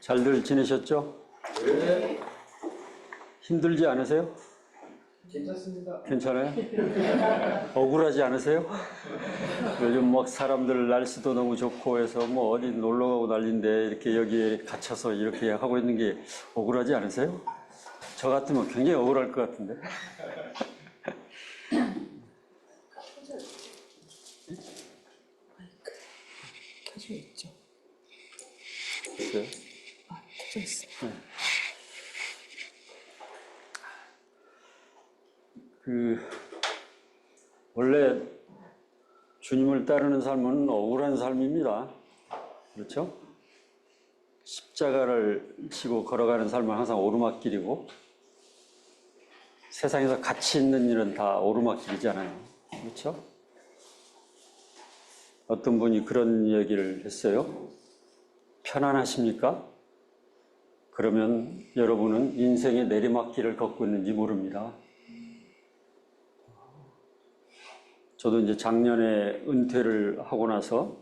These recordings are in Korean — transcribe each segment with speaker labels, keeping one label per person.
Speaker 1: 잘들 지내셨죠?
Speaker 2: 네.
Speaker 1: 힘들지 않으세요?
Speaker 2: 괜찮습니다.
Speaker 1: 괜찮아요? 억울하지 않으세요? 요즘 막 사람들 날씨도 너무 좋고 해서 뭐 어디 놀러 가고 난리인데 이렇게 여기에 갇혀서 이렇게 하고 있는 게 억울하지 않으세요? 저 같으면 굉장히 억울할 것 같은데.
Speaker 3: 켜져 있죠.
Speaker 1: 있어요?
Speaker 3: 켜져 있어.
Speaker 1: 네. 원래 주님을 따르는 삶은 억울한 삶입니다. 그렇죠? 십자가를 지고 걸어가는 삶은 항상 오르막길이고 세상에서 가치 있는 일은 다 오르막길이잖아요. 그렇죠? 어떤 분이 그런 얘기를 했어요. 편안하십니까? 그러면 여러분은 인생의 내리막길을 걷고 있는지 모릅니다. 저도 이제 작년에 은퇴를 하고 나서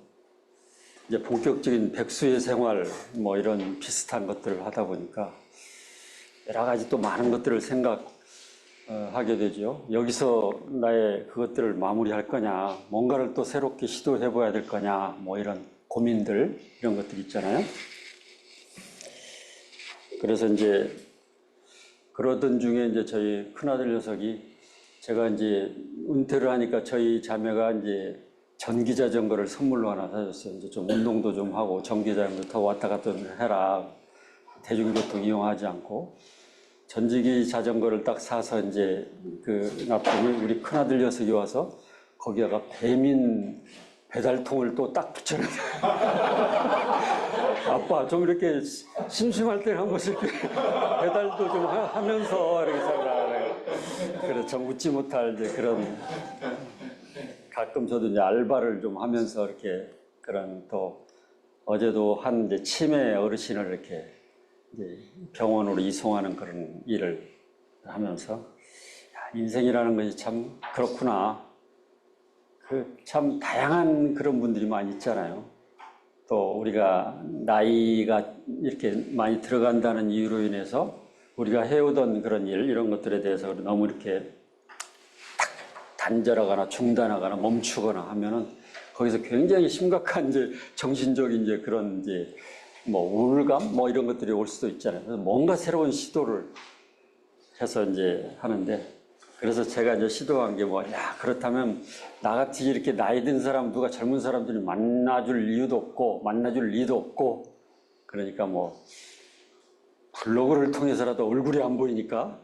Speaker 1: 이제 본격적인 백수의 생활 뭐 이런 비슷한 것들을 하다 보니까 여러 가지 또 많은 것들을 생각하게 되죠. 여기서 나의 그것들을 마무리할 거냐, 뭔가를 또 새롭게 시도해 봐야 될 거냐, 뭐 이런 고민들, 이런 것들 있잖아요. 그래서 이제 그러던 중에 이제 저희 큰아들 녀석이 제가 이제 은퇴를 하니까 저희 자매가 이제 전기자전거를 선물로 하나 사줬어요. 이제 좀 운동도 좀 하고 전기자전거 타고 왔다 갔다 해라. 대중교통 이용하지 않고. 전기 자전거를 딱 사서 이제 놨더니 우리 큰아들 녀석이 와서 거기다가 배민 배달통을 또 딱 붙여놨어요. 아빠 좀 이렇게 심심할 때는 한 번씩 배달도 좀 하면서 이렇게 살라. 그래서 참 웃지 못할 이제 그런 가끔 저도 이제 알바를 좀 하면서 이렇게 그런 또 어제도 한 이제 치매 어르신을 이렇게 이제 병원으로 이송하는 그런 일을 하면서 인생이라는 것이 참 그렇구나. 참 다양한 그런 분들이 많이 있잖아요. 또 우리가 나이가 이렇게 많이 들어간다는 이유로 인해서 우리가 해오던 그런 일, 이런 것들에 대해서 너무 이렇게 탁 단절하거나 중단하거나 멈추거나 하면은 거기서 굉장히 심각한 이제 정신적인 이제 그런 이제 뭐 우울감 뭐 이런 것들이 올 수도 있잖아요. 그래서 뭔가 새로운 시도를 해서 이제 하는데, 그래서 제가 이제 시도한 게 그렇다면 나같이 이렇게 나이 든 사람, 누가 젊은 사람들이 만나줄 이유도 없고, 만나줄 리도 없고, 그러니까 블로그를 통해서라도 얼굴이 안 보이니까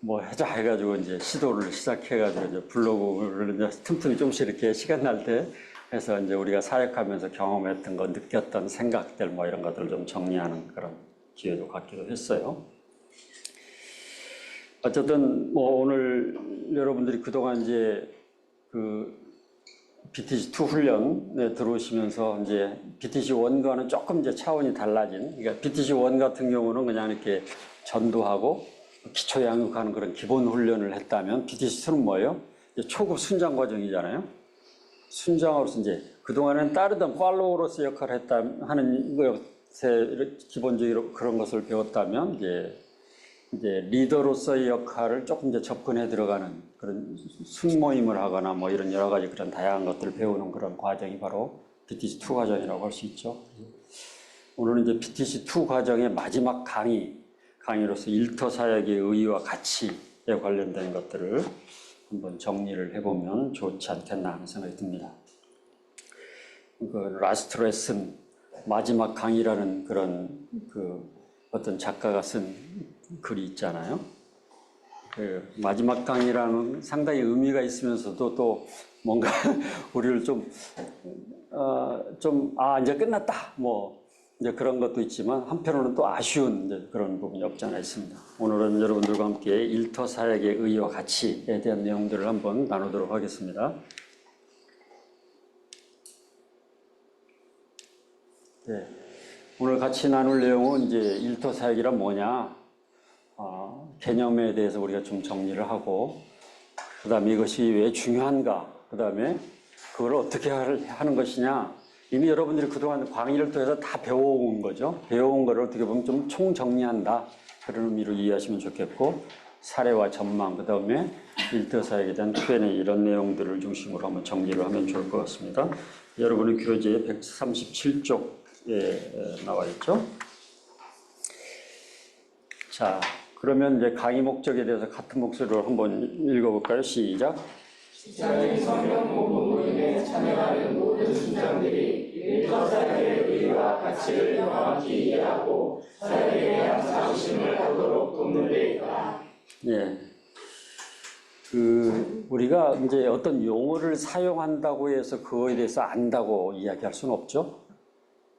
Speaker 1: 하자 해가지고 이제 시도를 시작해가지고 이제 블로그를 이제 틈틈이 좀씩 이렇게 시간 날 때 해서 이제 우리가 사역하면서 경험했던 거, 느꼈던 생각들 이런 것들을 좀 정리하는 그런 기회도 갖기도 했어요. 어쨌든 오늘 여러분들이 그동안 이제 BTC2 훈련에 들어오시면서 이제 BTC1과는 조금 이제 차원이 달라진, 그러니까 BTC1 같은 경우는 그냥 이렇게 전도하고 기초 양육하는 그런 기본 훈련을 했다면 BTC2는 뭐예요? 이제 초급 순장 과정이잖아요. 순장으로서 이제 그동안은 따르던 팔로워로서 역할을 하는 것에 기본적으로 그런 것을 배웠다면 이제 리더로서의 역할을 조금 이제 접근해 들어가는 그런 순모임을 하거나 이런 여러 가지 그런 다양한 것들을 배우는 그런 과정이 바로 BTC2 과정이라고 할 수 있죠. 오늘은 이제 BTC2 과정의 마지막 강의로서 일터 사역의 의의와 가치에 관련된 것들을 한번 정리를 해보면 좋지 않겠나 하는 생각이 듭니다. 라스트 레슨, 마지막 강의라는 그런 어떤 작가가 쓴 글이 있잖아요. 마지막 강의라는 상당히 의미가 있으면서도 또 뭔가 우리를 이제 끝났다. 이제 그런 것도 있지만 한편으로는 또 아쉬운 이제 그런 부분이 없지 않아 있습니다. 오늘은 여러분들과 함께 일터 사역의 의의와 가치에 대한 내용들을 한번 나누도록 하겠습니다. 네. 오늘 같이 나눌 내용은 이제 일터 사역이란 뭐냐, 개념에 대해서 우리가 좀 정리를 하고, 그 다음에 이것이 왜 중요한가, 그 다음에 그걸 어떻게 하는 것이냐, 이미 여러분들이 그동안 강의를 통해서 다 배워온 거죠. 배워온 거를 어떻게 보면 좀 총정리한다. 그런 의미로 이해하시면 좋겠고, 사례와 전망, 그 다음에 일터사역에 대한 Q&A 이런 내용들을 중심으로 한번 정리를 하면 좋을 것 같습니다. 여러분의 교재 137쪽에 나와 있죠. 자, 그러면 이제 강의 목적에 대해서 같은 목소리로 한번 읽어볼까요? 시작.
Speaker 2: 직장인 성경 공부 모임에 참여하는 모든 순장들이 일터사역의 의의와 가치를 명확히 이해하고 사역에 대한 자부심을 갖도록 돕는 데 있다.
Speaker 1: 예. 우리가 이제 어떤 용어를 사용한다고 해서 그거에 대해서 안다고 이야기할 수는 없죠.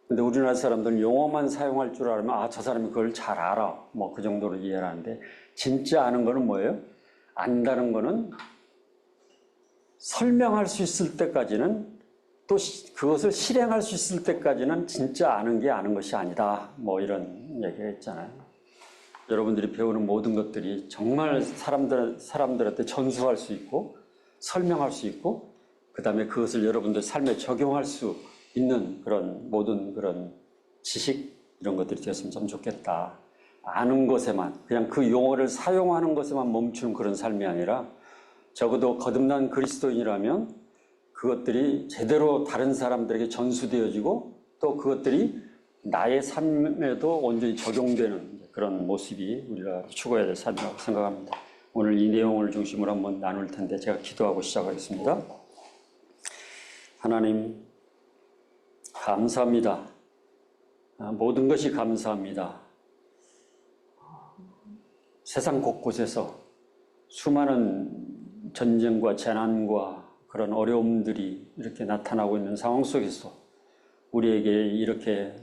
Speaker 1: 근데 우리나라 사람들은 용어만 사용할 줄 알면, 아, 저 사람이 그걸 잘 알아. 뭐 그 정도로 이해를 하는데, 진짜 아는 거는 뭐예요? 안다는 거는 설명할 수 있을 때까지는, 또 그것을 실행할 수 있을 때까지는 진짜 아는 게 아는 것이 아니다. 뭐 이런 얘기가 있잖아요. 여러분들이 배우는 모든 것들이 정말 사람들한테 전수할 수 있고, 설명할 수 있고, 그 다음에 그것을 여러분들 삶에 적용할 수 있는 그런 모든 그런 지식, 이런 것들이 되었으면 참 좋겠다. 아는 것에만, 그냥 그 용어를 사용하는 것에만 멈추는 그런 삶이 아니라, 적어도 거듭난 그리스도인이라면 그것들이 제대로 다른 사람들에게 전수되어지고, 또 그것들이 나의 삶에도 온전히 적용되는 그런 모습이 우리가 추구해야 될 삶이라고 생각합니다. 오늘 이 내용을 중심으로 한번 나눌 텐데, 제가 기도하고 시작하겠습니다. 하나님, 감사합니다. 모든 것이 감사합니다. 세상 곳곳에서 수많은 전쟁과 재난과 그런 어려움들이 이렇게 나타나고 있는 상황 속에서 우리에게 이렇게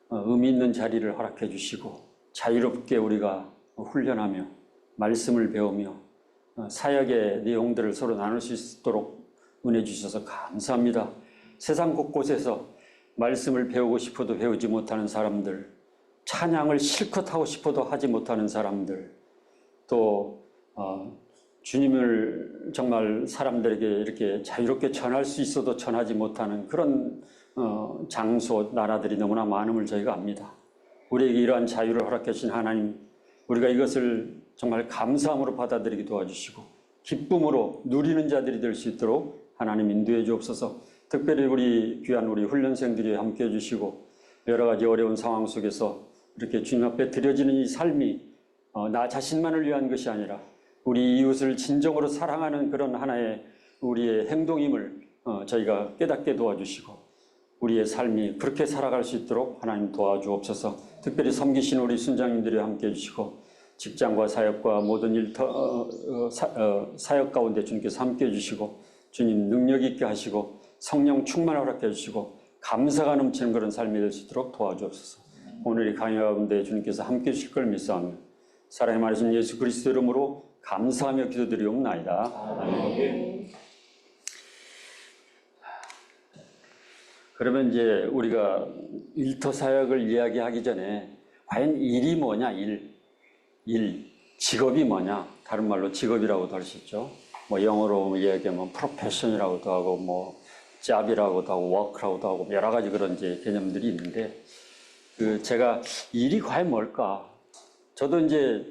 Speaker 1: 의미 있는 자리를 허락해 주시고, 자유롭게 우리가 훈련하며 말씀을 배우며 사역의 내용들을 서로 나눌 수 있도록 은혜 주셔서 감사합니다. 세상 곳곳에서 말씀을 배우고 싶어도 배우지 못하는 사람들, 찬양을 실컷 하고 싶어도 하지 못하는 사람들, 또 주님을 정말 사람들에게 이렇게 자유롭게 전할 수 있어도 전하지 못하는 그런 장소, 나라들이 너무나 많음을 저희가 압니다. 우리에게 이러한 자유를 허락해 주신 하나님, 우리가 이것을 정말 감사함으로 받아들이게 도와주시고 기쁨으로 누리는 자들이 될 수 있도록 하나님 인도해 주옵소서. 특별히 우리 귀한 우리 훈련생들이 함께 해주시고, 여러 가지 어려운 상황 속에서 이렇게 주님 앞에 드려지는 이 삶이 나 자신만을 위한 것이 아니라 우리 이웃을 진정으로 사랑하는 그런 하나의 우리의 행동임을 저희가 깨닫게 도와주시고, 우리의 삶이 그렇게 살아갈 수 있도록 하나님 도와주옵소서. 특별히 섬기신 우리 순장님들이 함께 해주시고, 직장과 사역과 모든 사역 가운데 주님께서 함께 해주시고, 주님 능력 있게 하시고 성령 충만을 허락해 주시고 감사가 넘치는 그런 삶이 될 수 있도록 도와주옵소서. 오늘 이 강의 가운데 주님께서 함께 해주실 걸 믿사오며 사랑의 말씀 예수 그리스도 이름으로 감사하며 기도드리옵나이다. 아멘. 그러면 이제 우리가 일터 사역을 이야기하기 전에 과연 일이 뭐냐, 직업이 뭐냐, 다른 말로 직업이라고도 할 수 있죠. 뭐 영어로 이야기하면 프로페션이라고도 하고, 뭐 잡이라고도 하고, 워크라고도 하고, 여러 가지 그런 이제 개념들이 있는데, 제가 일이 과연 뭘까? 저도 이제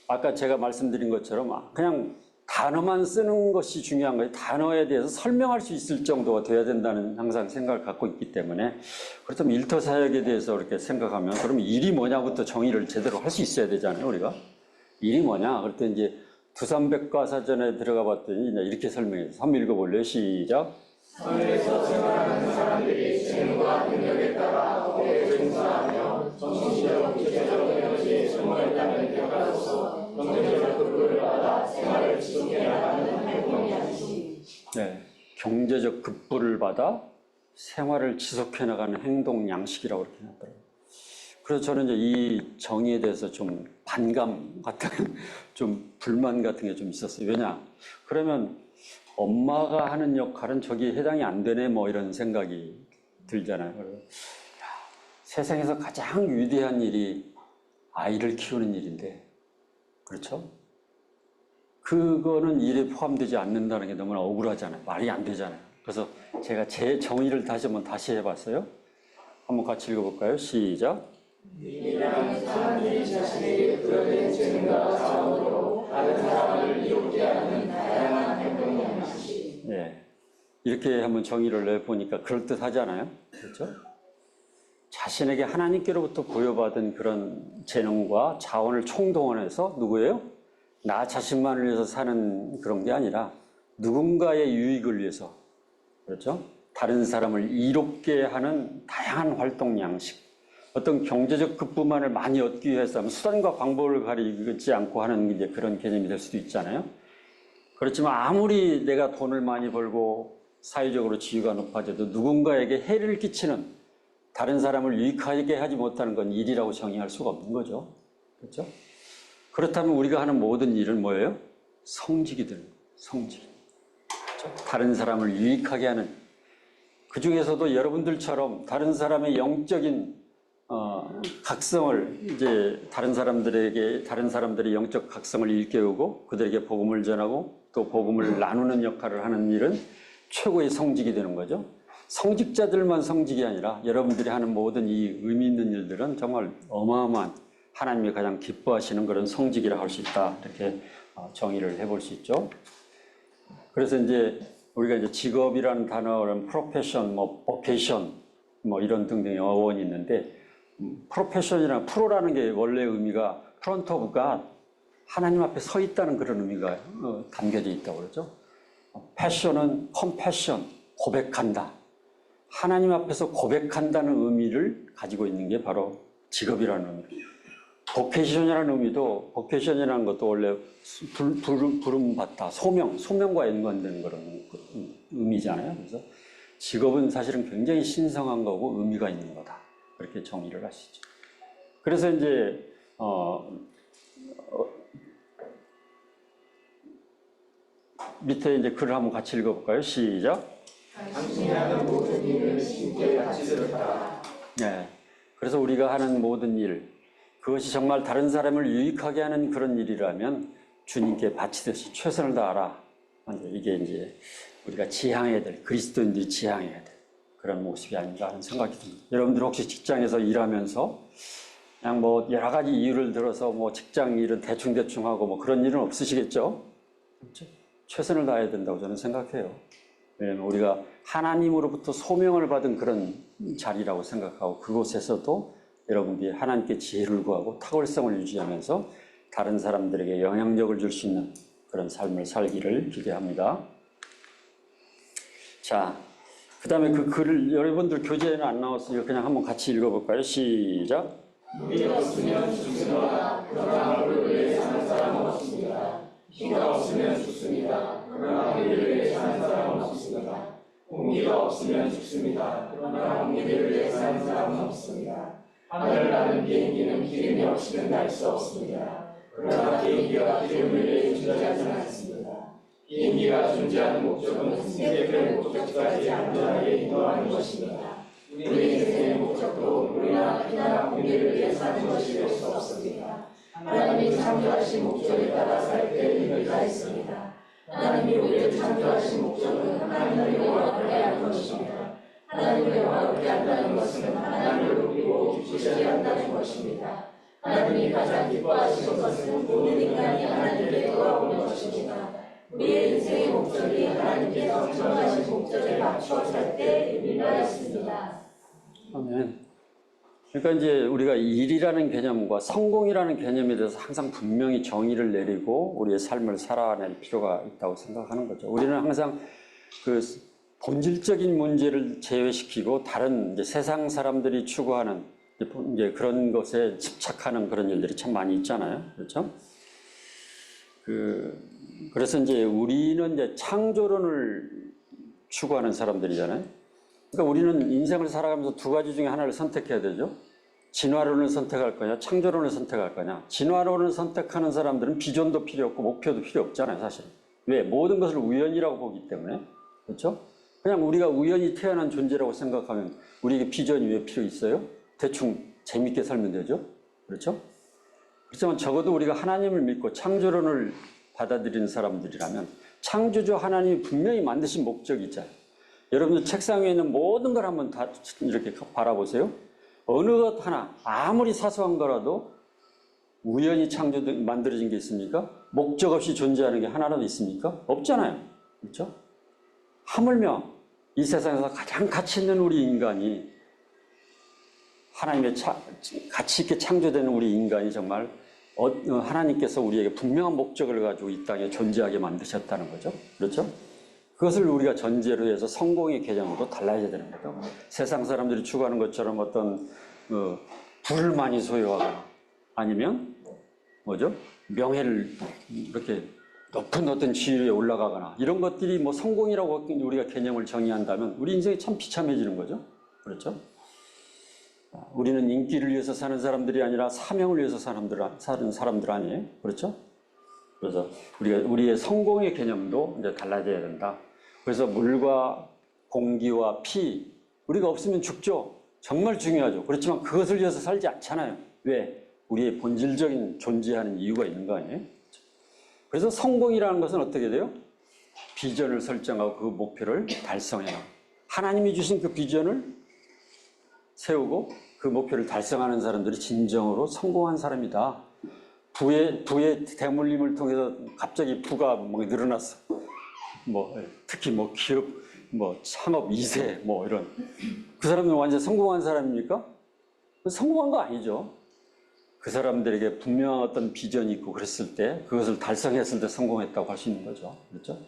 Speaker 1: 아까 제가 말씀드린 것처럼 그냥 단어만 쓰는 것이 중요한 거예요. 단어에 대해서 설명할 수 있을 정도가 돼야 된다는 항상 생각을 갖고 있기 때문에, 그렇다면 일터 사역에 대해서 이렇게 생각하면, 그럼 일이 뭐냐부터 정의를 제대로 할 수 있어야 되잖아요, 우리가. 일이 뭐냐? 그럴 때 이제 두산백과사전에 들어가 봤더니 이렇게 설명해서 한번 읽어볼래요? 시작.
Speaker 2: 삶에서 생활하는 사람들이 재능과 능력에 따라 법에 종사하며 정신적, 기체적 에너지에 소모했다는 평가로서 경제적 급부를 받아 생활을 지속해 나가는 행동이 아니지.
Speaker 1: 네, 경제적 급부를 받아 생활을 지속해 나가는 행동 양식이라고 이렇게 하더라고요. 그래서 저는 이제 이 정의에 대해서 좀 반감 같은, 좀 불만 같은 게 좀 있었어요. 왜냐? 그러면 엄마가 하는 역할은 저기 해당이 안 되네, 뭐 이런 생각이 들잖아요. 세상에서 가장 위대한 일이 아이를 키우는 일인데, 그렇죠? 그거는 일에 포함되지 않는다는 게 너무나 억울하잖아요. 말이 안 되잖아요. 그래서 제가 제 정의를 다시 해봤어요. 한번 같이 읽어볼까요? 시작.
Speaker 2: 미련한 사람들이 자신에게 부여된 재능과 자원으로 다른 사람을 이롭게 하는 다양한 행동 양식.
Speaker 1: 예. 이렇게 한번 정의를 내보니까 그럴듯하지 않아요? 그렇죠? 자신에게 하나님께로부터 부여받은 그런 재능과 자원을 총동원해서 누구예요? 나 자신만을 위해서 사는 그런 게 아니라 누군가의 유익을 위해서, 그렇죠? 다른 사람을 이롭게 하는 다양한 활동 양식. 어떤 경제적 급부만을 많이 얻기 위해서 수단과 방법을 가리지 않고 하는 이제 그런 개념이 될 수도 있잖아요. 그렇지만 아무리 내가 돈을 많이 벌고 사회적으로 지위가 높아져도 누군가에게 해를 끼치는, 다른 사람을 유익하게 하지 못하는 건 일이라고 정의할 수가 없는 거죠. 그렇죠? 그렇다면 우리가 하는 모든 일은 뭐예요? 성직이든 성직. 그렇죠? 다른 사람을 유익하게 하는, 그 중에서도 여러분들처럼 다른 사람의 영적인 각성을 이제 다른 사람들의 영적 각성을 일깨우고 그들에게 복음을 전하고 또 복음을 나누는 역할을 하는 일은 최고의 성직이 되는 거죠. 성직자들만 성직이 아니라 여러분들이 하는 모든 이 의미 있는 일들은 정말 어마어마한, 하나님이 가장 기뻐하시는 그런 성직이라 할 수 있다. 이렇게 정의를 해볼 수 있죠. 그래서 이제 우리가 이제 직업이라는 단어는 프로페션, 보케이션, 이런 등등의 어원이 있는데, 프로페션이나 프로라는 게 원래 의미가 프론트 오브 갓, 하나님 앞에 서 있다는 그런 의미가 담겨져 있다고 그러죠. 패션은 컴패션, 고백한다. 하나님 앞에서 고백한다는 의미를 가지고 있는 게 바로 직업이라는 의미. 보케이션이라는 의미도, 보케이션이라는 것도 원래 부름받다, 소명과 연관된 그런 의미잖아요. 그래서 직업은 사실은 굉장히 신성한 거고 의미가 있는 거다. 그렇게 정의를 하시죠. 그래서 이제 밑에 이제 글을 한번 같이 읽어볼까요? 시작.
Speaker 2: 당신이 하는 모든 일을 신께 바치셨다.
Speaker 1: 네. 그래서 우리가 하는 모든 일, 그것이 정말 다른 사람을 유익하게 하는 그런 일이라면 주님께 바치듯이 최선을 다하라. 이게 이제 우리가 지향해야 될, 그리스도인들이 지향해야 될 그런 모습이 아닌가 하는 생각이 듭니다. 여러분들 혹시 직장에서 일하면서 그냥 여러 가지 이유를 들어서 직장 일은 대충 하고 그런 일은 없으시겠죠? 그렇죠? 최선을 다해야 된다고 저는 생각해요. 왜냐하면 우리가 하나님으로부터 소명을 받은 그런 자리라고 생각하고, 그곳에서도 여러분들이 하나님께 지혜를 구하고 탁월성을 유지하면서 다른 사람들에게 영향력을 줄 수 있는 그런 삶을 살기를 기대합니다. 자, 그 다음에 그 글을 여러분들 교재에는 안 나왔으니까 그냥 한번 같이 읽어볼까요? 시작.
Speaker 2: 물이 없으면 죽습니다. 그러나 물을 위해 사는 사람은 없습니다. 비가 없으면 죽습니다. 그러나 비를 위해 사는 사람은 없습니다. 공기가 없으면 죽습니다. 그러나 공기를 위해 사는 사람은 없습니다. 하늘을 나는 비행기는 기름이 없이는 날 수 없습니다. 그러나 비행기가 기름을 위해 존재하지 않습니다. 비행기가 존재하는 목적은 승객을 목적지까지 안전하게 인도하는 것입니다. 우리 인생의 목적도 물이나 피나 공기를 위해 사는 것이 될 수 없습니다. 하나님이 창조하신 목적에 따라 살 때 의미가 있습니다. 하나님이 우리를 창조하신 목적은 하나님을 영화롭게 하는 것입니다. 하나님을 영화롭게 한다는 것은 하나님을 높이고 기쁘시게 한다는 것입니다. 하나님이 가장 기뻐하시는 것은 모든 인간이 하나님께 돌아오는 것입니다. 우리의 인생의 목적이 하나님께서 정하신 목적에 맞추어 살 때 의미가 있습니다.
Speaker 1: 아멘. 그러니까 이제 우리가 일이라는 개념과 성공이라는 개념에 대해서 항상 분명히 정의를 내리고 우리의 삶을 살아낼 필요가 있다고 생각하는 거죠. 우리는 항상 그 본질적인 문제를 제외시키고 다른 이제 세상 사람들이 추구하는 이제 그런 것에 집착하는 그런 일들이 참 많이 있잖아요. 그렇죠? 그래서 이제 우리는 이제 창조론을 추구하는 사람들이잖아요. 그러니까 우리는 인생을 살아가면서 두 가지 중에 하나를 선택해야 되죠. 진화론을 선택할 거냐, 창조론을 선택할 거냐. 진화론을 선택하는 사람들은 비전도 필요 없고 목표도 필요 없잖아요, 사실. 왜? 모든 것을 우연이라고 보기 때문에. 그렇죠? 그냥 우리가 우연히 태어난 존재라고 생각하면 우리에게 비전이 왜 필요 있어요? 대충 재밌게 살면 되죠. 그렇죠? 그렇지만 적어도 우리가 하나님을 믿고 창조론을 받아들이는 사람들이라면 창조주 하나님이 분명히 만드신 목적이 있잖아요. 여러분들 책상 위에 있는 모든 걸 한번 다 이렇게 바라보세요. 어느 것 하나, 아무리 사소한 거라도 우연히 만들어진 게 있습니까? 목적 없이 존재하는 게 하나라도 있습니까? 없잖아요. 그렇죠? 하물며 이 세상에서 가장 가치 있는 우리 인간이, 하나님의 가치 있게 창조되는 우리 인간이 정말 하나님께서 우리에게 분명한 목적을 가지고 이 땅에 존재하게 만드셨다는 거죠. 그렇죠? 그것을 우리가 전제로 해서 성공의 개념으로 달라야 되는 거죠. 세상 사람들이 추구하는 것처럼 어떤 부를 많이 소유하거나 아니면 뭐죠? 명예를 이렇게 높은 어떤 지위에 올라가거나 이런 것들이 뭐 성공이라고 우리가 개념을 정의한다면 우리 인생이 참 비참해지는 거죠. 그렇죠? 우리는 인기를 위해서 사는 사람들이 아니라 사명을 위해서 사는 사람들 아니에요? 그렇죠? 그래서 우리의 성공의 개념도 이제 달라져야 된다. 그래서 물과 공기와 피, 우리가 없으면 죽죠. 정말 중요하죠. 그렇지만 그것을 위해서 살지 않잖아요. 왜? 우리의 본질적인 존재하는 이유가 있는 거 아니에요? 그래서 성공이라는 것은 어떻게 돼요? 비전을 설정하고 그 목표를 달성해라. 하나님이 주신 그 비전을 세우고 그 목표를 달성하는 사람들이 진정으로 성공한 사람이다. 부의 대물림을 통해서 갑자기 부가 뭐 늘어났어. 특히 기업, 창업 2세, 이런. 그 사람들은 완전 성공한 사람입니까? 성공한 거 아니죠. 그 사람들에게 분명한 어떤 비전이 있고 그랬을 때, 그것을 달성했을 때 성공했다고 할 수 있는 거죠. 그렇죠?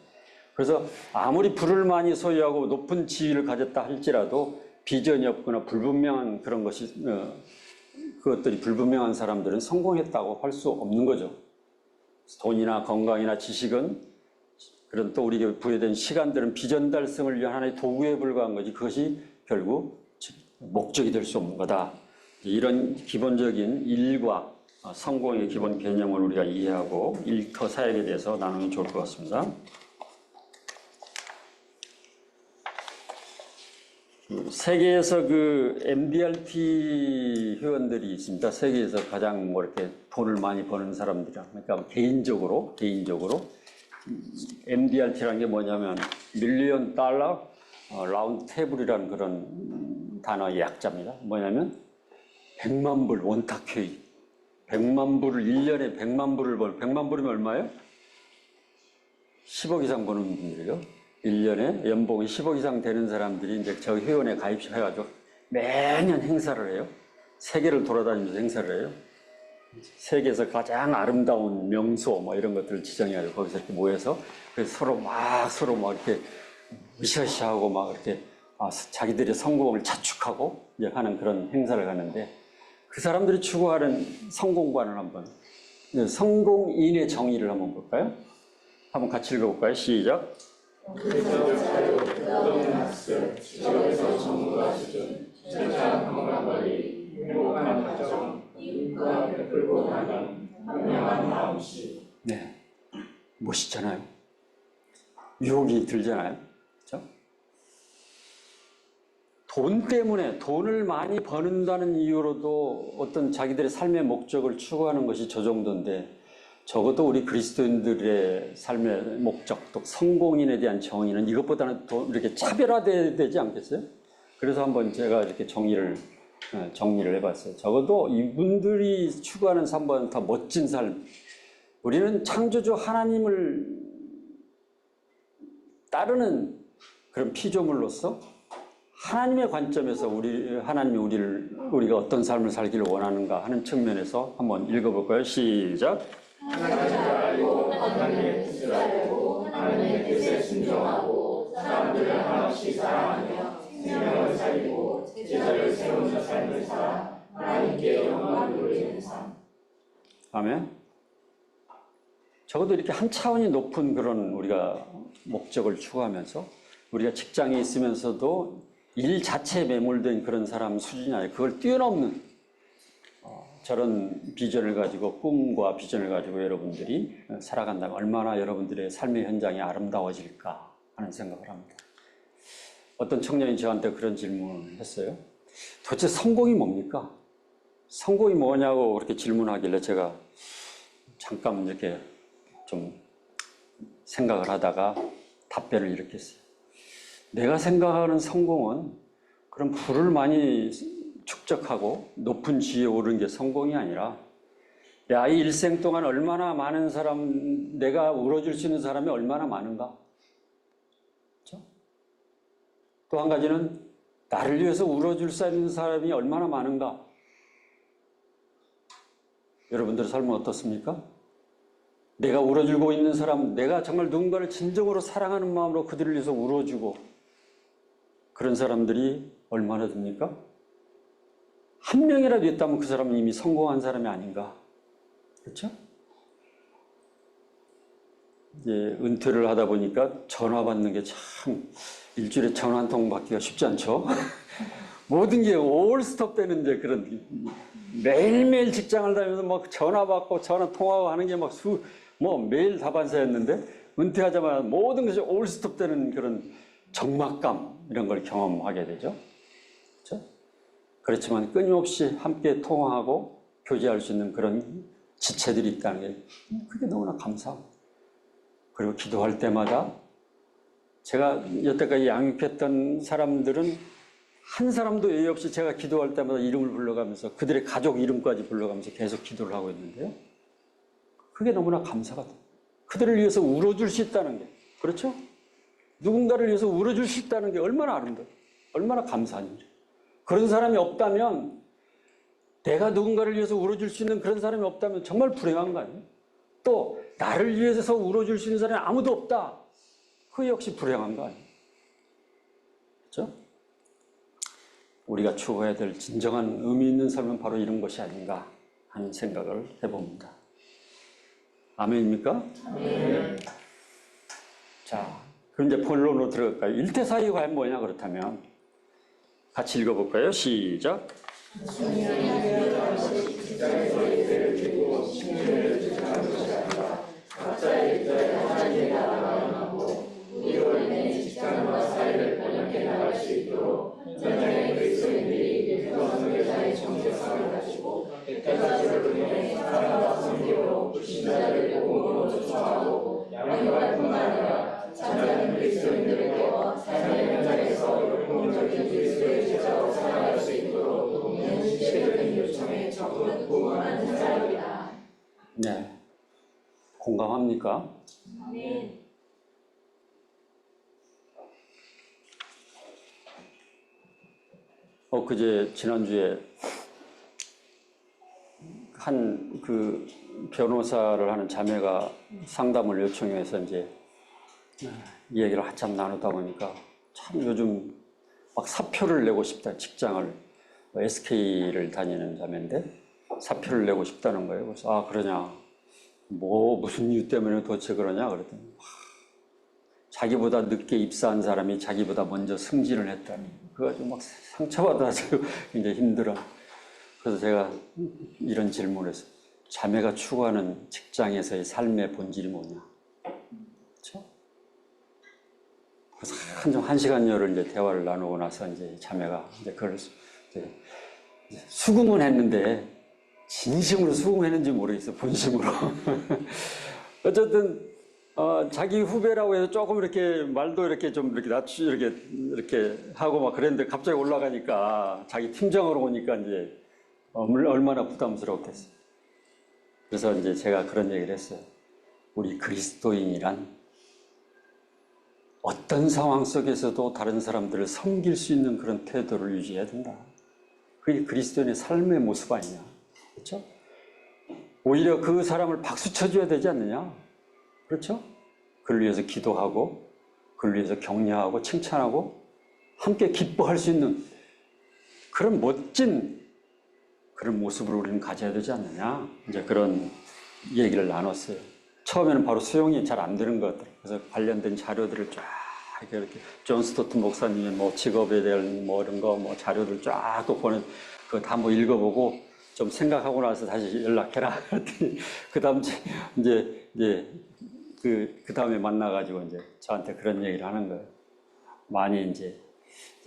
Speaker 1: 그래서 아무리 부를 많이 소유하고 높은 지위를 가졌다 할지라도 비전이 없거나 불분명한 그런 것이, 그것들이 불분명한 사람들은 성공했다고 할 수 없는 거죠. 돈이나 건강이나 지식은, 그런 또 우리에게 부여된 시간들은 비전 달성을 위한 하나의 도구에 불과한 거지 그것이 결국 목적이 될 수 없는 거다. 이런 기본적인 일과 성공의 기본 개념을 우리가 이해하고 일터 사역에 대해서 나누면 좋을 것 같습니다. 세계에서 그 MDRT 회원들이 있습니다. 세계에서 가장 이렇게 돈을 많이 버는 사람들이라. 그러니까 개인적으로 MDRT라는 게 뭐냐면 밀리언 달러 라운드 테이블이라는 그런 단어의 약자입니다. 뭐냐면 100만 불 원탁회의. 100만 불을 1년에 100만 불을 100만 불이면 얼마예요? 10억 이상 버는 분들이요. 1년에 연봉이 10억 이상 되는 사람들이 이제 저 회원에 가입해가지고 매년 행사를 해요. 세계를 돌아다니면서 행사를 해요. 세계에서 가장 아름다운 명소 이런 것들을 지정해가지고 거기서 이렇게 모여서 서로 이렇게 으쌰으쌰하고 이렇게 자기들의 성공을 자축하고 이제 하는 그런 행사를 하는데 그 사람들이 추구하는 성공과는 한번 성공인의 정의를 한번 볼까요? 한번 같이 읽어볼까요? 시작. 네, 멋있잖아요. 유혹이 들잖아요. 그렇죠? 돈 때문에 돈을 많이 버는다는 이유로도 어떤 자기들의 삶의 목적을 추구하는 것이 저 정도인데 적어도 우리 그리스도인들의 삶의 목적, 또 성공인에 대한 정의는 이것보다는 더 이렇게 차별화돼야 되지 않겠어요? 그래서 한번 제가 이렇게 정리를 해봤어요. 적어도 이분들이 추구하는 삶보다는 더 멋진 삶. 우리는 창조주 하나님을 따르는 그런 피조물로서 하나님의 관점에서 하나님이 우리가 어떤 삶을 살기를 원하는가 하는 측면에서 한번 읽어볼까요? 시작.
Speaker 2: 하나님을 알고 하나님의 뜻을 알고 하나님의 뜻에 순종하고 사람들을 한없이 사랑하며 생명을 살리고 제자를 세우는 삶을 살아 하나님께 영광을 돌리는 삶.
Speaker 1: 아멘. 적어도 이렇게 한 차원이 높은 그런 우리가 목적을 추구하면서 우리가 직장에 있으면서도 일 자체에 매몰된 그런 사람 수준이 아니라 그걸 뛰어넘는 저런 비전을 가지고 꿈과 비전을 가지고 여러분들이 살아간다면 얼마나 여러분들의 삶의 현장이 아름다워질까 하는 생각을 합니다. 어떤 청년이 저한테 그런 질문을 했어요. 도대체 성공이 뭡니까? 성공이 뭐냐고 그렇게 질문하길래 제가 잠깐 이렇게 좀 생각을 하다가 답변을 이렇게 했어요. 내가 생각하는 성공은 그런 부를 많이 축적하고 높은 지위에 오르는 게 성공이 아니라 내 아이 일생 동안 얼마나 많은 사람, 내가 울어줄 수 있는 사람이 얼마나 많은가. 그렇죠? 또 한 가지는 나를 위해서 울어줄 수 있는 사람이 얼마나 많은가. 여러분들 삶은 어떻습니까? 내가 울어주고 있는 사람, 내가 정말 누군가를 진정으로 사랑하는 마음으로 그들을 위해서 울어주고 그런 사람들이 얼마나 됩니까? 한 명이라도 있다면 그 사람은 이미 성공한 사람이 아닌가. 그렇죠? 이제 은퇴를 하다 보니까 전화 받는 게 참 일주일에 전화 한 통 받기가 쉽지 않죠. 모든 게 올스톱 되는 이제 그런 매일매일 직장을 다니면서 막 전화 받고 전화 통화하고 하는 게 막 매일 다반사였는데 은퇴하자마자 모든 것이 올스톱 되는 그런 적막감 이런 걸 경험하게 되죠. 그렇죠? 그렇지만 끊임없이 함께 통화하고 교제할 수 있는 그런 지체들이 있다는 게 그게 너무나 감사하고 그리고 기도할 때마다 제가 여태까지 양육했던 사람들은 한 사람도 예의 없이 제가 기도할 때마다 이름을 불러가면서 그들의 가족 이름까지 불러가면서 계속 기도를 하고 있는데요. 그게 너무나 감사가 돼요. 그들을 위해서 울어줄 수 있다는 게, 그렇죠? 누군가를 위해서 울어줄 수 있다는 게 얼마나 아름다워요. 얼마나 감사한 일이에요. 그런 사람이 없다면, 내가 누군가를 위해서 울어줄 수 있는 그런 사람이 없다면 정말 불행한 거 아니에요? 또 나를 위해서 울어줄 수 있는 사람이 아무도 없다. 그 역시 불행한 거 아니에요? 그렇죠? 우리가 추구해야 될 진정한 의미 있는 삶은 바로 이런 것이 아닌가 하는 생각을 해봅니다. 아멘입니까? 아멘. 자, 그럼 이제 본론으로 들어갈까요? 일태사의 과연 뭐냐 그렇다면 같이 읽어볼까요? 시작.
Speaker 2: 각자의 입장에 하나님의 나라가 임하고 우리로 인해 직장과 사회를 번영해 나갈 수 있도록 현장의 그리스도인들이 그런 선교사의 정체성을 가지고 백가지를 통해 사랑과 성기로 불신자를 복음으로 초청하고 양육할 뿐만 아니라 잠자는 그리스도인들에게와 삶의 현장에서 공적인 그리스도의 제자로 살아갈 수 있도록 돕는 시대적인 요청에 적극 부응하는 자입니다.
Speaker 1: 네. 공감합니까?
Speaker 2: 아멘.
Speaker 1: 그제 지난주에 한 그 변호사를 하는 자매가 상담을 요청해서 이제 이 얘기를 한참 나누다 보니까 참 요즘 막 사표를 내고 싶다. 직장을 SK를 다니는 자매인데 사표를 내고 싶다는 거예요. 그래서 그러냐? 무슨 이유 때문에 도대체 그러냐? 그랬더니 자기보다 늦게 입사한 사람이 자기보다 먼저 승진을 했다니. 그래가지고 막 상처받아가지고 이제 힘들어. 그래서 제가 이런 질문을 했어요. 자매가 추구하는 직장에서의 삶의 본질이 뭐냐? 그렇죠? 그래서 한 시간여를 이제 대화를 나누고 나서 이제 자매가 이제 그걸 이제 수긍은 했는데 진심으로 수긍했는지 모르겠어. 본심으로. 어쨌든 자기 후배라고 해서 조금 이렇게 말도 이렇게 좀 이렇게 이렇게 하고 막 그랬는데 갑자기 올라가니까 자기 팀장으로 오니까 이제 얼마나 부담스러웠겠어요. 그래서 이제 제가 그런 얘기를 했어요. 우리 그리스도인이란 어떤 상황 속에서도 다른 사람들을 섬길 수 있는 그런 태도를 유지해야 된다. 그게 그리스도인의 삶의 모습 아니냐. 그렇죠? 오히려 그 사람을 박수 쳐줘야 되지 않느냐. 그렇죠? 그를 위해서 기도하고 그를 위해서 격려하고 칭찬하고 함께 기뻐할 수 있는 그런 멋진 그런 모습을 우리는 가져야 되지 않느냐. 이제 그런 얘기를 나눴어요. 처음에는 바로 수용이 잘 안 되는 것 같아요. 그래서 관련된 자료들을 쫙 이렇게 존 스토튼 목사님의 직업에 대한 이런 거 자료들 쫙 또 그거 다 읽어보고 좀 생각하고 나서 다시 연락해라. 그 다음 이제 그 다음에 만나가지고 이제 저한테 그런 얘기를 하는 거예요. 많이 이제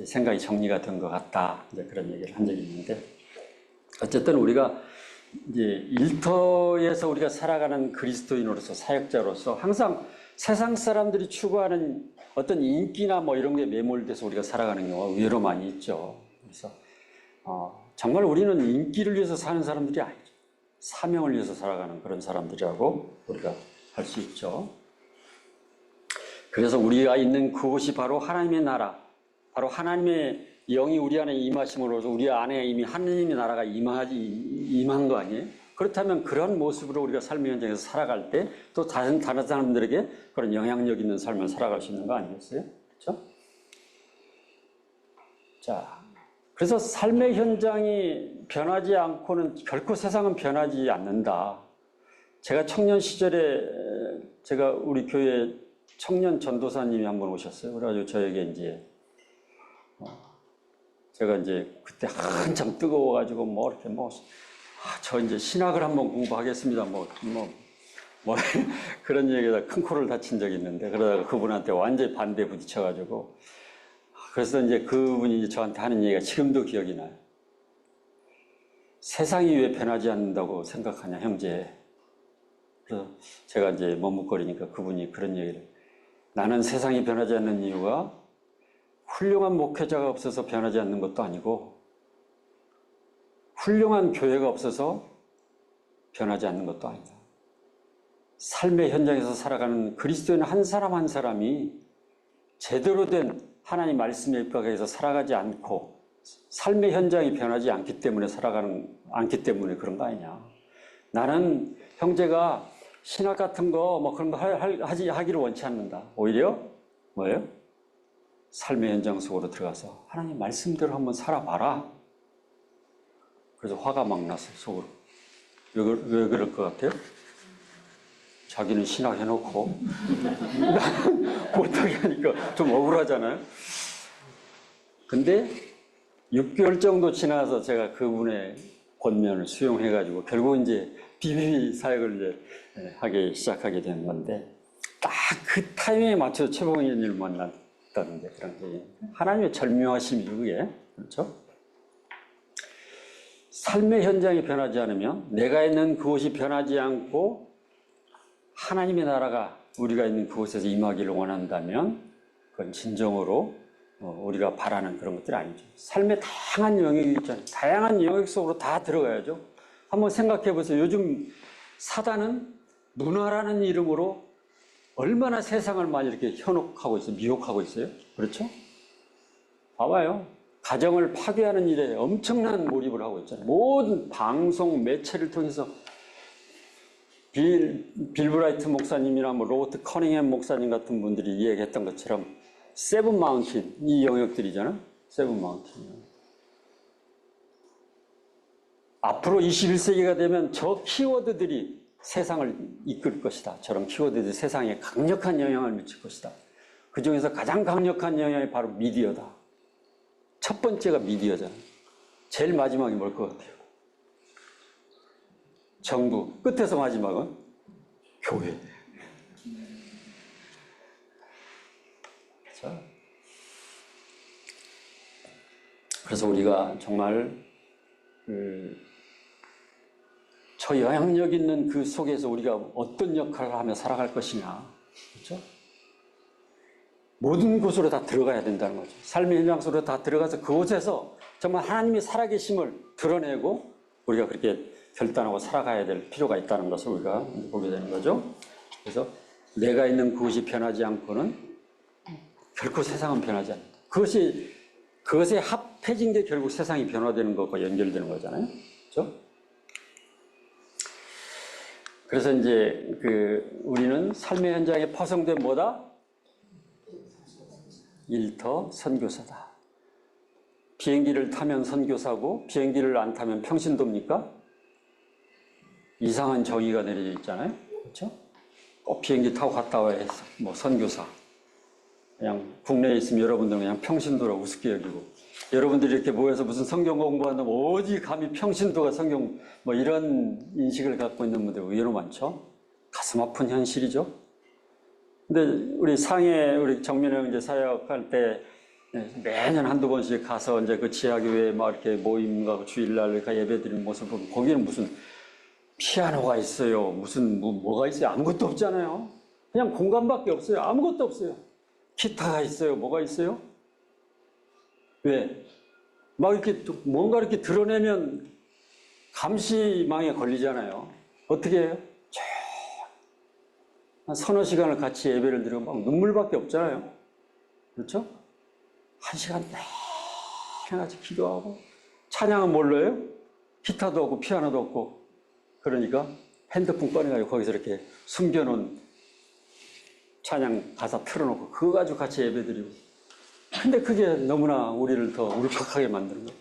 Speaker 1: 생각이 정리가 된 것 같다. 이제 그런 얘기를 한 적이 있는데, 어쨌든 우리가 이제 일터에서 우리가 살아가는 그리스도인으로서 사역자로서 항상 세상 사람들이 추구하는 어떤 인기나 뭐 이런 게 매몰돼서 우리가 살아가는 경우가 의외로 많이 있죠. 그래서 정말 우리는 인기를 위해서 사는 사람들이 아니죠. 사명을 위해서 살아가는 그런 사람들이라고 우리가 할 수 있죠. 그래서 우리가 있는 그곳이 바로 하나님의 나라, 바로 하나님의 영이 우리 안에 임하심으로써 우리 안에 이미 하나님의 나라가 임한 거 아니에요? 그렇다면 그런 모습으로 우리가 삶의 현장에서 살아갈 때 또 다른 사람들에게 그런 영향력 있는 삶을 살아갈 수 있는 거 아니겠어요? 그렇죠? 자, 그래서 삶의 현장이 변하지 않고는 결코 세상은 변하지 않는다. 제가 청년 시절에 제가 우리 교회 청년 전도사님이 한 번 오셨어요. 그래가지고 저에게 이제 제가 이제 그때 한참 뜨거워가지고 뭐 이렇게 저 이제 신학을 한번 공부하겠습니다. 그런 얘기에다 큰 코를 다친 적이 있는데 그러다가 그분한테 완전히 반대 부딪혀가지고 그래서 이제 그분이 저한테 하는 얘기가 지금도 기억이 나요. 세상이 왜 변하지 않는다고 생각하냐, 형제. 그래서 제가 이제 머뭇거리니까 그분이 그런 얘기를 나는 세상이 변하지 않는 이유가 훌륭한 목회자가 없어서 변하지 않는 것도 아니고 훌륭한 교회가 없어서 변하지 않는 것도 아니다. 삶의 현장에서 살아가는 그리스도인 한 사람 한 사람이 제대로 된 하나님 말씀에 입각해서 살아가지 않고 삶의 현장이 변하지 않기 때문에 않기 때문에 그런 거 아니냐. 나는 형제가 신학 같은 거 그런 거 하기를 원치 않는다. 오히려 뭐예요? 삶의 현장 속으로 들어가서 하나님 말씀대로 한번 살아봐라. 그래서 화가 막 났어요, 속으로. 왜 그럴 것 같아요? 자기는 신학 해놓고 못하게 하니까 좀 억울하잖아요. 근데 6개월 정도 지나서 제가 그분의 권면을 수용해가지고 결국 이제 비비 사역을 이제 하기 시작하게 된 건데 딱 그 타이밍에 맞춰서 최봉현님을 만났다는데 그런 게 하나님의 절묘하심이죠, 그게. 그렇죠? 삶의 현장이 변하지 않으면 내가 있는 그곳이 변하지 않고 하나님의 나라가 우리가 있는 그곳에서 임하기를 원한다면 그건 진정으로 우리가 바라는 그런 것들이 아니죠. 삶의 다양한 영역이 있잖아요. 다양한 영역 속으로 다 들어가야죠. 한번 생각해 보세요. 요즘 사단은 문화라는 이름으로 얼마나 세상을 많이 이렇게 현혹하고 있어요. 미혹하고 있어요. 그렇죠? 봐봐요. 가정을 파괴하는 일에 엄청난 몰입을 하고 있잖아요. 모든 방송, 매체를 통해서 빌브라이트 목사님이나 로버트 커닝햄 목사님 같은 분들이 이야기했던 것처럼 세븐 마운틴, 이 영역들이잖아요. 세븐 마운틴. 앞으로 21세기가 되면 저 키워드들이 세상을 이끌 것이다. 저런 키워드들이 세상에 강력한 영향을 미칠 것이다. 그 중에서 가장 강력한 영향이 바로 미디어다. 첫 번째가 미디어잖아요. 제일 마지막이 뭘 것 같아요? 정부. 끝에서 마지막은 교회. 그렇죠? 그래서 우리가 정말 저 영향력 있는 그 속에서 우리가 어떤 역할을 하며 살아갈 것이냐. 그렇죠? 모든 곳으로 다 들어가야 된다는 거죠. 삶의 현장 속으로 다 들어가서 그곳에서 정말 하나님의 살아계심을 드러내고 우리가 그렇게 결단하고 살아가야 될 필요가 있다는 것을 우리가 보게 되는 거죠. 그래서 내가 있는 그곳이 변하지 않고는 결코 세상은 변하지 않는다. 그것에 합해진 게 결국 세상이 변화되는 것과 연결되는 거잖아요. 그렇죠? 그래서 이제 우리는 삶의 현장에 파송된 뭐다? 일터 선교사다. 비행기를 타면 선교사고 비행기를 안 타면 평신도입니까? 이상한 정의가 내려져 있잖아요. 그렇죠? 꼭 비행기 타고 갔다 와야 해서 선교사. 그냥 국내에 있으면 여러분들은 그냥 평신도라고 우습게 여기고 여러분들이 이렇게 모여서 무슨 성경 공부한다고 어디 감히 평신도가 성경 이런 인식을 갖고 있는 분들 의외로 많죠. 가슴 아픈 현실이죠. 근데 우리 상해 우리 정민영 이제 사역할 때 매년 한두 번씩 가서 이제 그 지하교회 이렇게 모임과 주일날 예배드리는 모습 보면 거기는 무슨 피아노가 있어요. 무슨 뭐가 있어요. 아무것도 없잖아요. 그냥 공간밖에 없어요. 아무것도 없어요. 기타가 있어요. 뭐가 있어요? 왜? 막 이렇게 뭔가 이렇게 드러내면 감시망에 걸리잖아요. 어떻게 해요? 한 서너 시간을 같이 예배를 드리고 막 눈물밖에 없잖아요. 그렇죠? 한 시간 같이 기도하고 찬양은 뭘로요? 기타도 없고 피아노도 없고 그러니까 핸드폰 꺼내가지고 거기서 이렇게 숨겨놓은 찬양 가사 틀어놓고 그거 가지고 같이 예배드리고 근데 그게 너무나 우리를 더 울컥하게 만드는 거예요.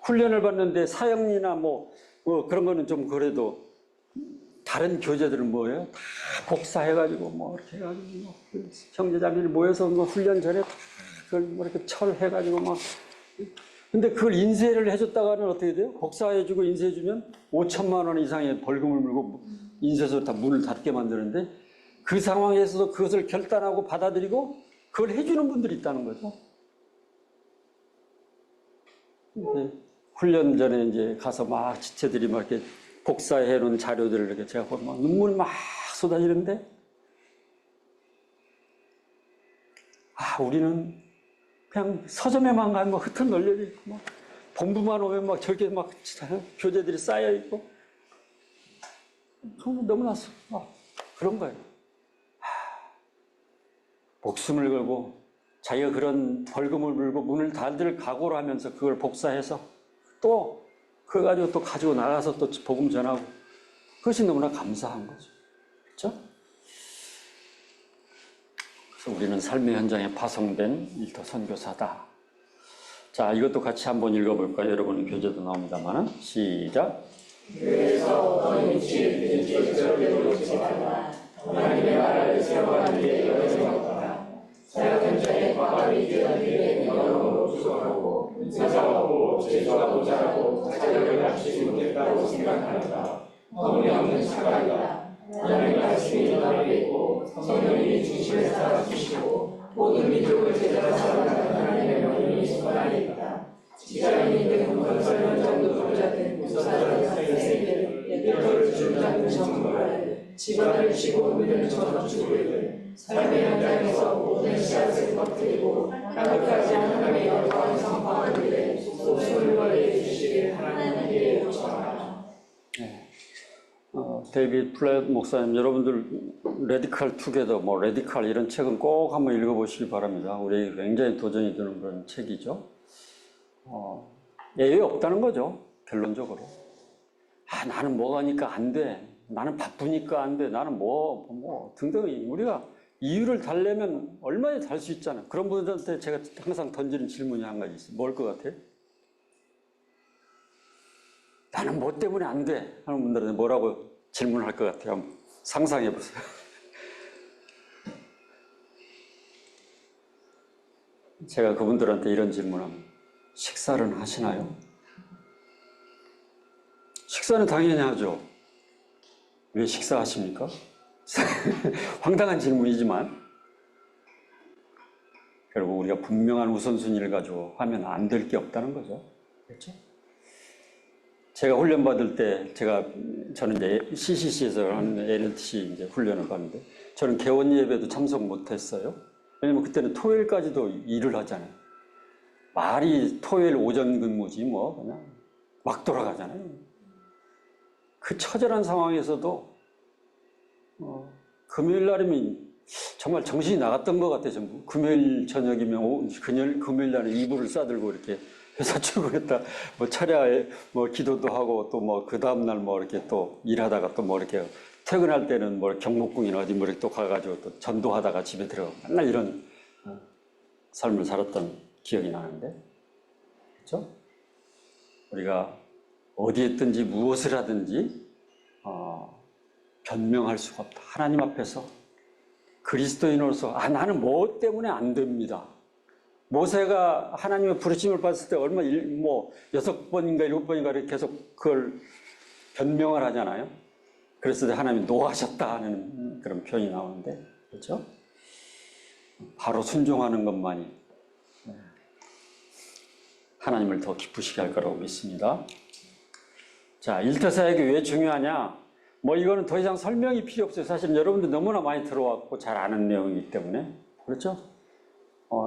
Speaker 1: 훈련을 받는데 사역이나 뭐 그런 거는 좀 그래도 다른 교제들은 뭐예요? 다 복사해가지고 뭐 이렇게 해가지고 뭐 형제자매들 모여서 뭐 훈련 전에 다 그걸 뭐 이렇게 철해가지고 막 근데 그걸 인쇄를 해줬다가는 어떻게 돼요? 복사해주고 인쇄해주면 5천만 원 이상의 벌금을 물고 인쇄소를 다 문을 닫게 만드는데 그 상황에서도 그것을 결단하고 받아들이고 그걸 해주는 분들이 있다는 거죠. 훈련 전에 이제 가서 막 지체들이 막 이렇게 복사해 놓은 자료들을 이렇게 제가 보면 막 눈물 막 쏟아지는데 우리는 그냥 서점에만 가면 뭐 흩어 널려 있고 막 본부만 오면 막 저렇게 막 교재들이 쌓여 있고 그러면 너무나 그런 거예요. 목숨을 걸고 자기가 그런 벌금을 물고 문을 닫을 각오를 하면서 그걸 복사해서 또 그거 가지고 또 가지고 나가서 또 복음 전하고 그것이 너무나 감사한 거죠. 그렇죠? 그래서 우리는 삶의 현장에 파송된 일터 선교사다. 자, 이것도 같이 한번 읽어볼까요? 여러분 교재도 나옵니다만 시작.
Speaker 2: 그래서 어떤 육체든지 저렇게 놓지 말라. 하나님의 나라를 세워가는 데 열정하라. 사역 현장에 과감히 뛰어들게 영으로 주소하고 사자하고 재주가 모자라고 자격을 갖추지 못했다고 생각하는가. 터무니없는 착각이다. 하나님의 말씀이 너에게 있고 성령님이 중심에 살아주시고 모든 민족을 제자로 살아가는 하나님의 명령이 손 안에 있다. 지자인이든 건설 현장도 돌자든 무사자든 세계든 일터를 준다든 정부하든 집안을 쥐고 문을 전업주부이든 삶의 현장에서 모든 씨앗을 퍼뜨리고 하늘까지 하나님의 영광을 선포하는 일에 목숨을 걸게 주시길 하나님께 요청하라.
Speaker 1: 데이비드 플랫 목사님, 여러분들 레디컬 투게더, 뭐 레디컬 이런 책은 꼭 한번 읽어보시기 바랍니다. 우리에게 굉장히 도전이 되는 그런 책이죠. 예외 없다는 거죠. 결론적으로. 나는 뭐가니까 안 돼. 나는 바쁘니까 안 돼. 나는 등등 우리가 이유를 달래면 얼마든지 달 수 있잖아요. 그런 분들한테 제가 항상 던지는 질문이 한 가지 있어요. 뭘 것 같아요? 나는 뭐 때문에 안 돼? 하는 분들한테 뭐라고 질문할 것 같아요? 한번 상상해 보세요. 제가 그분들한테 이런 질문하면 식사는 하시나요? 식사는 당연히 하죠. 왜 식사하십니까? 황당한 질문이지만 결국 우리가 분명한 우선순위를 가지고 하면 안 될 게 없다는 거죠. 그렇죠? 제가 훈련 받을 때 저는 이제 CCC에서 하는 LTC 이제 훈련을 받는데 저는 개원 예배도 참석 못했어요. 왜냐면 그때는 토요일까지도 일을 하잖아요. 말이 토요일 오전 근무지 뭐 그냥 막 돌아가잖아요. 그 처절한 상황에서도 금요일 날이면 정말 정신이 나갔던 것 같아요. 전부 금요일 저녁이면 금요일 날에 이불을 싸들고 이렇게 회사 출근했다 뭐 차례에 뭐 기도도 하고 또 뭐 그 다음 날 뭐 이렇게 또 일하다가 또 뭐 이렇게 퇴근할 때는 뭐 경복궁이나 어디 뭐 이렇게 또 가가지고 또 전도하다가 집에 들어가고 맨날 이런 삶을 살았던 기억이 나는데, 그렇죠? 우리가 어디에 있든지 무엇을 하든지 변명할 수가 없다. 하나님 앞에서 그리스도인으로서 나는 뭐 때문에 안 됩니다. 모세가 하나님의 부르심을 받았을 때 얼마 6번인가 7번인가 이렇게 계속 그걸 변명을 하잖아요. 그랬을 때 하나님이 노하셨다 하는 그런 표현이 나오는데, 그렇죠? 바로 순종하는 것만이 하나님을 더 기쁘시게 할 거라고 믿습니다. 자, 일터사역이 왜 중요하냐? 뭐 이거는 더 이상 설명이 필요 없어요. 사실 여러분들 너무나 많이 들어왔고 잘 아는 내용이기 때문에. 그렇죠?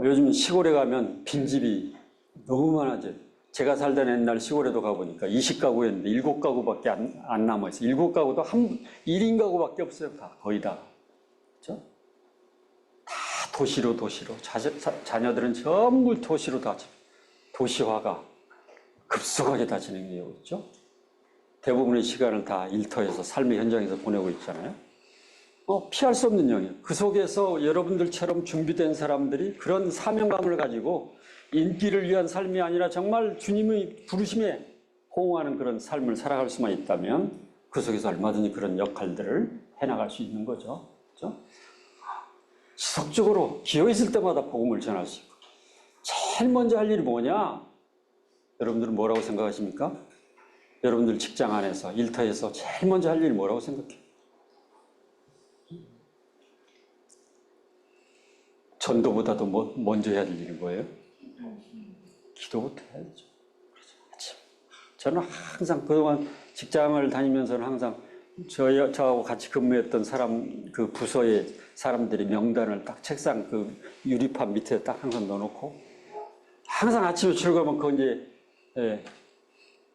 Speaker 1: 요즘 시골에 가면 빈집이 너무 많아져요. 제가 살던 옛날 시골에도 가보니까 20가구였는데 7가구밖에 안 남아있어요. 7가구도 1인 가구밖에 없어요. 다, 거의 다. 그렇죠? 다 도시로. 자녀들은 전부 도시로 다, 도시화가 급속하게 다 진행되고 있죠. 대부분의 시간을 다 일터에서 삶의 현장에서 보내고 있잖아요. 피할 수 없는 영역. 그 속에서 여러분들처럼 준비된 사람들이 그런 사명감을 가지고 인기를 위한 삶이 아니라 정말 주님의 부르심에 호응하는 그런 삶을 살아갈 수만 있다면 그 속에서 얼마든지 그런 역할들을 해나갈 수 있는 거죠. 그렇죠? 지속적으로 기회있을 때마다 복음을 전할 수 있고. 제일 먼저 할 일이 뭐냐? 여러분들은 뭐라고 생각하십니까? 여러분들 직장 안에서, 일터에서 제일 먼저 할 일이 뭐라고 생각해요? 전도보다도 먼저 해야 될 일이 뭐예요? 기도부터 해야죠. 그렇죠. 저는 항상 그동안 직장을 다니면서는 항상 저하고 같이 근무했던 사람, 그 부서의 사람들이 명단을 딱 책상 그 유리판 밑에 딱 항상 넣어놓고 항상 아침에 출근하면 그 이제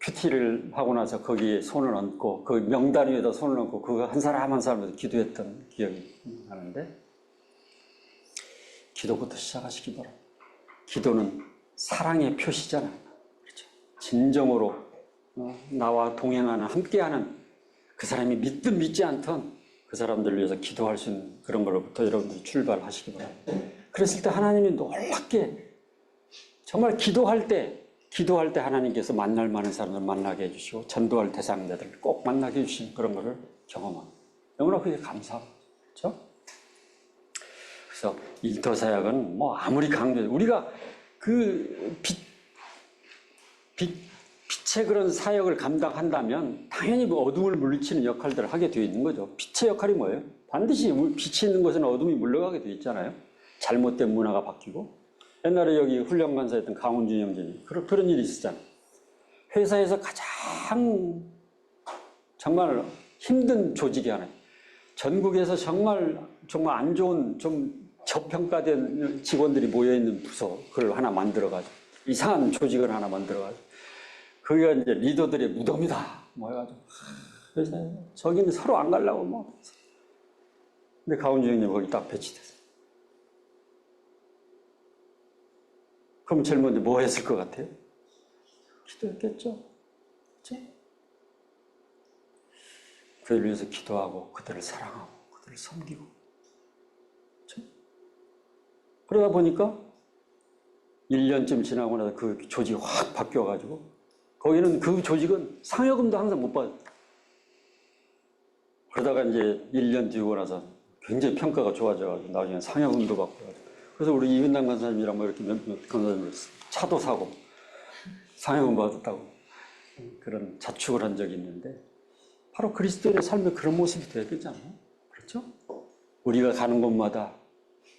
Speaker 1: 큐티를 하고 나서 거기에 손을 얹고 그 명단 위에다 손을 얹고 그거 한 사람 한 사람에서 기도했던 기억이 나는데 기도부터 시작하시기 바랍니다. 기도는 사랑의 표시잖아요. 그렇죠? 진정으로 나와 동행하는, 함께하는 그 사람이 믿든 믿지 않든 그 사람들을 위해서 기도할 수 있는 그런 걸로부터 여러분들이 출발하시기 바랍니다. 그랬을 때 하나님이 놀랍게 정말 기도할 때 하나님께서 만날 만한 사람을 만나게 해주시고 전도할 대상자들을 꼭 만나게 해주시는 그런 거를 경험합니다. 너무나 그게 감사합니다. 그렇죠? 그래서 일터 사역은 뭐 아무리 강조해도 우리가 그 빛의 그런 사역을 감당한다면 당연히 뭐 어둠을 물리치는 역할들을 하게 되어 있는 거죠. 빛의 역할이 뭐예요? 반드시 빛이 있는 곳에는 어둠이 물러가게 되어 있잖아요. 잘못된 문화가 바뀌고. 옛날에 여기 훈련관사였던 강훈준 형제님 그런 일이 있었잖아요. 회사에서 가장 정말 힘든 조직이 하나, 전국에서 정말 안 좋은 좀 저평가된 직원들이 모여있는 부서 그걸 하나 만들어가지고 이상한 조직을 하나 만들어가지고 그게 이제 리더들의 무덤이다 뭐 해가지고 회사에 저기는 서로 안 가려고 뭐. 근데 강훈준 형님 거기 딱 배치됐어요. 그럼 제일 먼저 뭐 했을 것 같아요? 기도했겠죠. 그렇죠? 그들을 위해서 기도하고 그들을 사랑하고 그들을 섬기고. 그렇죠? 그러다 보니까 1년쯤 지나고 나서 그 조직이 확 바뀌어가지고 거기는 그 조직은 상여금도 항상 못 받아요. 그러다가 이제 1년 뒤고 나서 굉장히 평가가 좋아져가지고 나중에 상여금도 받고. 그래서 우리 이은남 간사님이랑 뭐 이렇게 몇몇 간사님을 차도 사고 상여금 받았다고 그런 자축을 한 적이 있는데 바로 그리스도인의 삶에 그런 모습이 되어야 되잖아요. 그렇죠? 우리가 가는 곳마다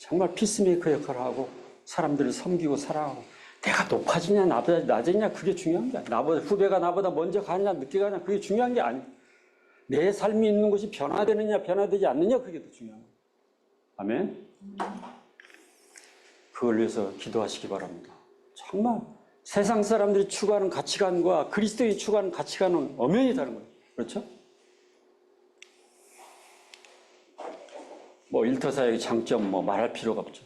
Speaker 1: 정말 피스메이커 역할을 하고 사람들을 섬기고 사랑하고 내가 높아지냐 낮아지냐 그게 중요한 게 아니야. 후배가 나보다 먼저 가느냐 늦게 가느냐 그게 중요한 게 아니야. 내 삶이 있는 곳이 변화되느냐 변화되지 않느냐 그게 더 중요한 거야. 아멘. 그걸 위해서 기도하시기 바랍니다. 정말 세상 사람들이 추구하는 가치관과 그리스도인이 추구하는 가치관은 엄연히 다른 거예요. 그렇죠? 뭐 일터 사역의 장점 뭐 말할 필요가 없죠.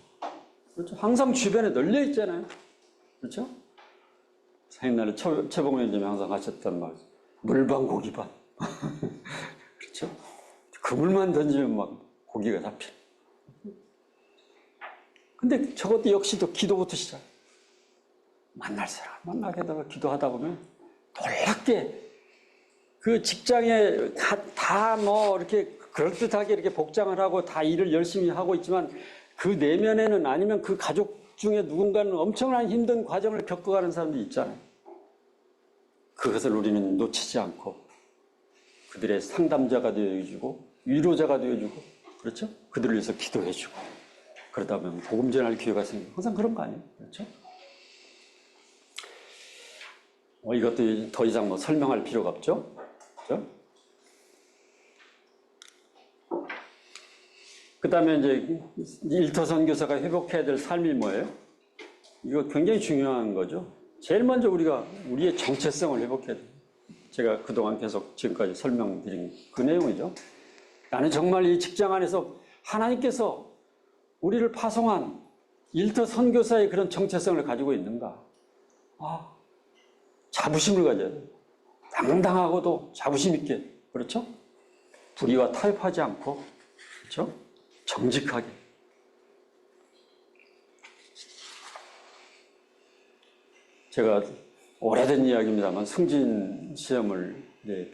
Speaker 1: 그렇죠? 항상 주변에 널려 있잖아요. 그렇죠? 옛날에 최봉 원장님이 항상 하셨던 말, 물반 고기반. 그렇죠? 그물만 던지면 막 고기가 잡혀. 근데 저것도 역시도 기도부터 시작. 만날 사람 만나게 하다가 기도하다 보면 놀랍게 그 직장에 다 뭐 이렇게 그럴듯하게 이렇게 복장을 하고 다 일을 열심히 하고 있지만 그 내면에는 아니면 그 가족 중에 누군가는 엄청난 힘든 과정을 겪어가는 사람들이 있잖아요. 그것을 우리는 놓치지 않고 그들의 상담자가 되어주고 위로자가 되어주고 그렇죠? 그들을 위해서 기도해주고 그러다 보면 복음 전할 기회가 생기고 항상 그런 거 아니에요? 그렇죠? 이것도 더 이상 뭐 설명할 필요가 없죠? 그렇죠? 그 다음에 이제 일터 선교사가 회복해야 될 삶이 뭐예요? 이거 굉장히 중요한 거죠. 제일 먼저 우리가 우리의 정체성을 회복해야 돼요. 제가 그동안 계속 지금까지 설명드린 그 내용이죠. 나는 정말 이 직장 안에서 하나님께서 우리를 파송한 일터 선교사의 그런 정체성을 가지고 있는가? 자부심을 가져야 돼요. 당당하고도 자부심 있게, 그렇죠? 불의와 타협하지 않고, 그렇죠? 정직하게. 제가 오래된 이야기입니다만 승진 시험을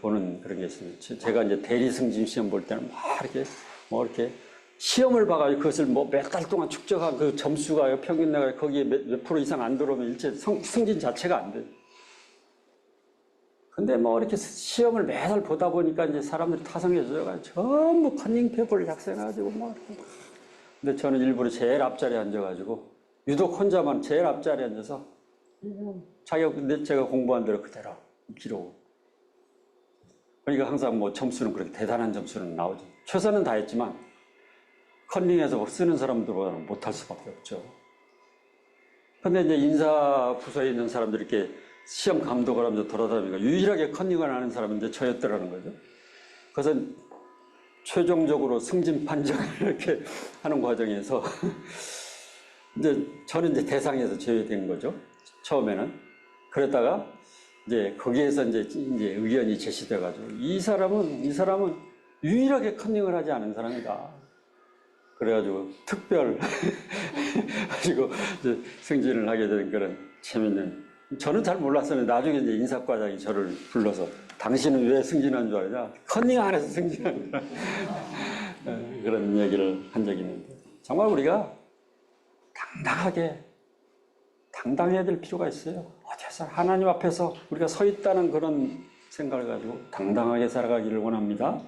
Speaker 1: 보는 그런 게 있습니다. 제가 이제 대리 승진 시험 볼 때는 이렇게 시험을 봐가지고 그것을 몇 달 동안 축적한 그 점수가 평균 내가 거기에 몇 프로 이상 안 들어오면 일체 승진 자체가 안 돼요. 근데 이렇게 시험을 매달 보다 보니까 이제 사람들이 타성해져가지고 전부 컨닝 페이퍼를 작성해가지고 이렇게. 근데 저는 일부러 제일 앞자리에 앉아가지고 유독 혼자만 제일 앞자리에 앉아서 제가 공부한 대로 그대로 기록. 그러니까 항상 점수는 그렇게 대단한 점수는 나오죠. 최선은 다했지만 컨닝해서 쓰는 사람들보다는 못할 수밖에 없죠. 근데 이제 인사 부서에 있는 사람들이 이렇게 시험 감독을 하면서 돌아다니니까 유일하게 컨닝을 하는 사람은 이제 저였더라는 거죠. 그래서 최종적으로 승진 판정을 이렇게 하는 과정에서 이제 저는 이제 대상에서 제외된 거죠. 처음에는. 그러다가 이제 거기에서 이제 의견이 제시돼가지고 이 사람은 유일하게 컨닝을 하지 않은 사람이다. 그래가지고 특별 가지고 승진을 하게 된 그런 재밌는. 저는 잘 몰랐었는데 나중에 이제 인사과장이 저를 불러서 당신은 왜 승진한 줄 아냐? 컨닝 안 해서 승진한 거야. 그런 얘기를 한 적이 있는데 정말 우리가 당당해야 될 필요가 있어요. 어디서 하나님 앞에서 우리가 서 있다는 그런 생각을 가지고 당당하게 살아가기를 원합니다.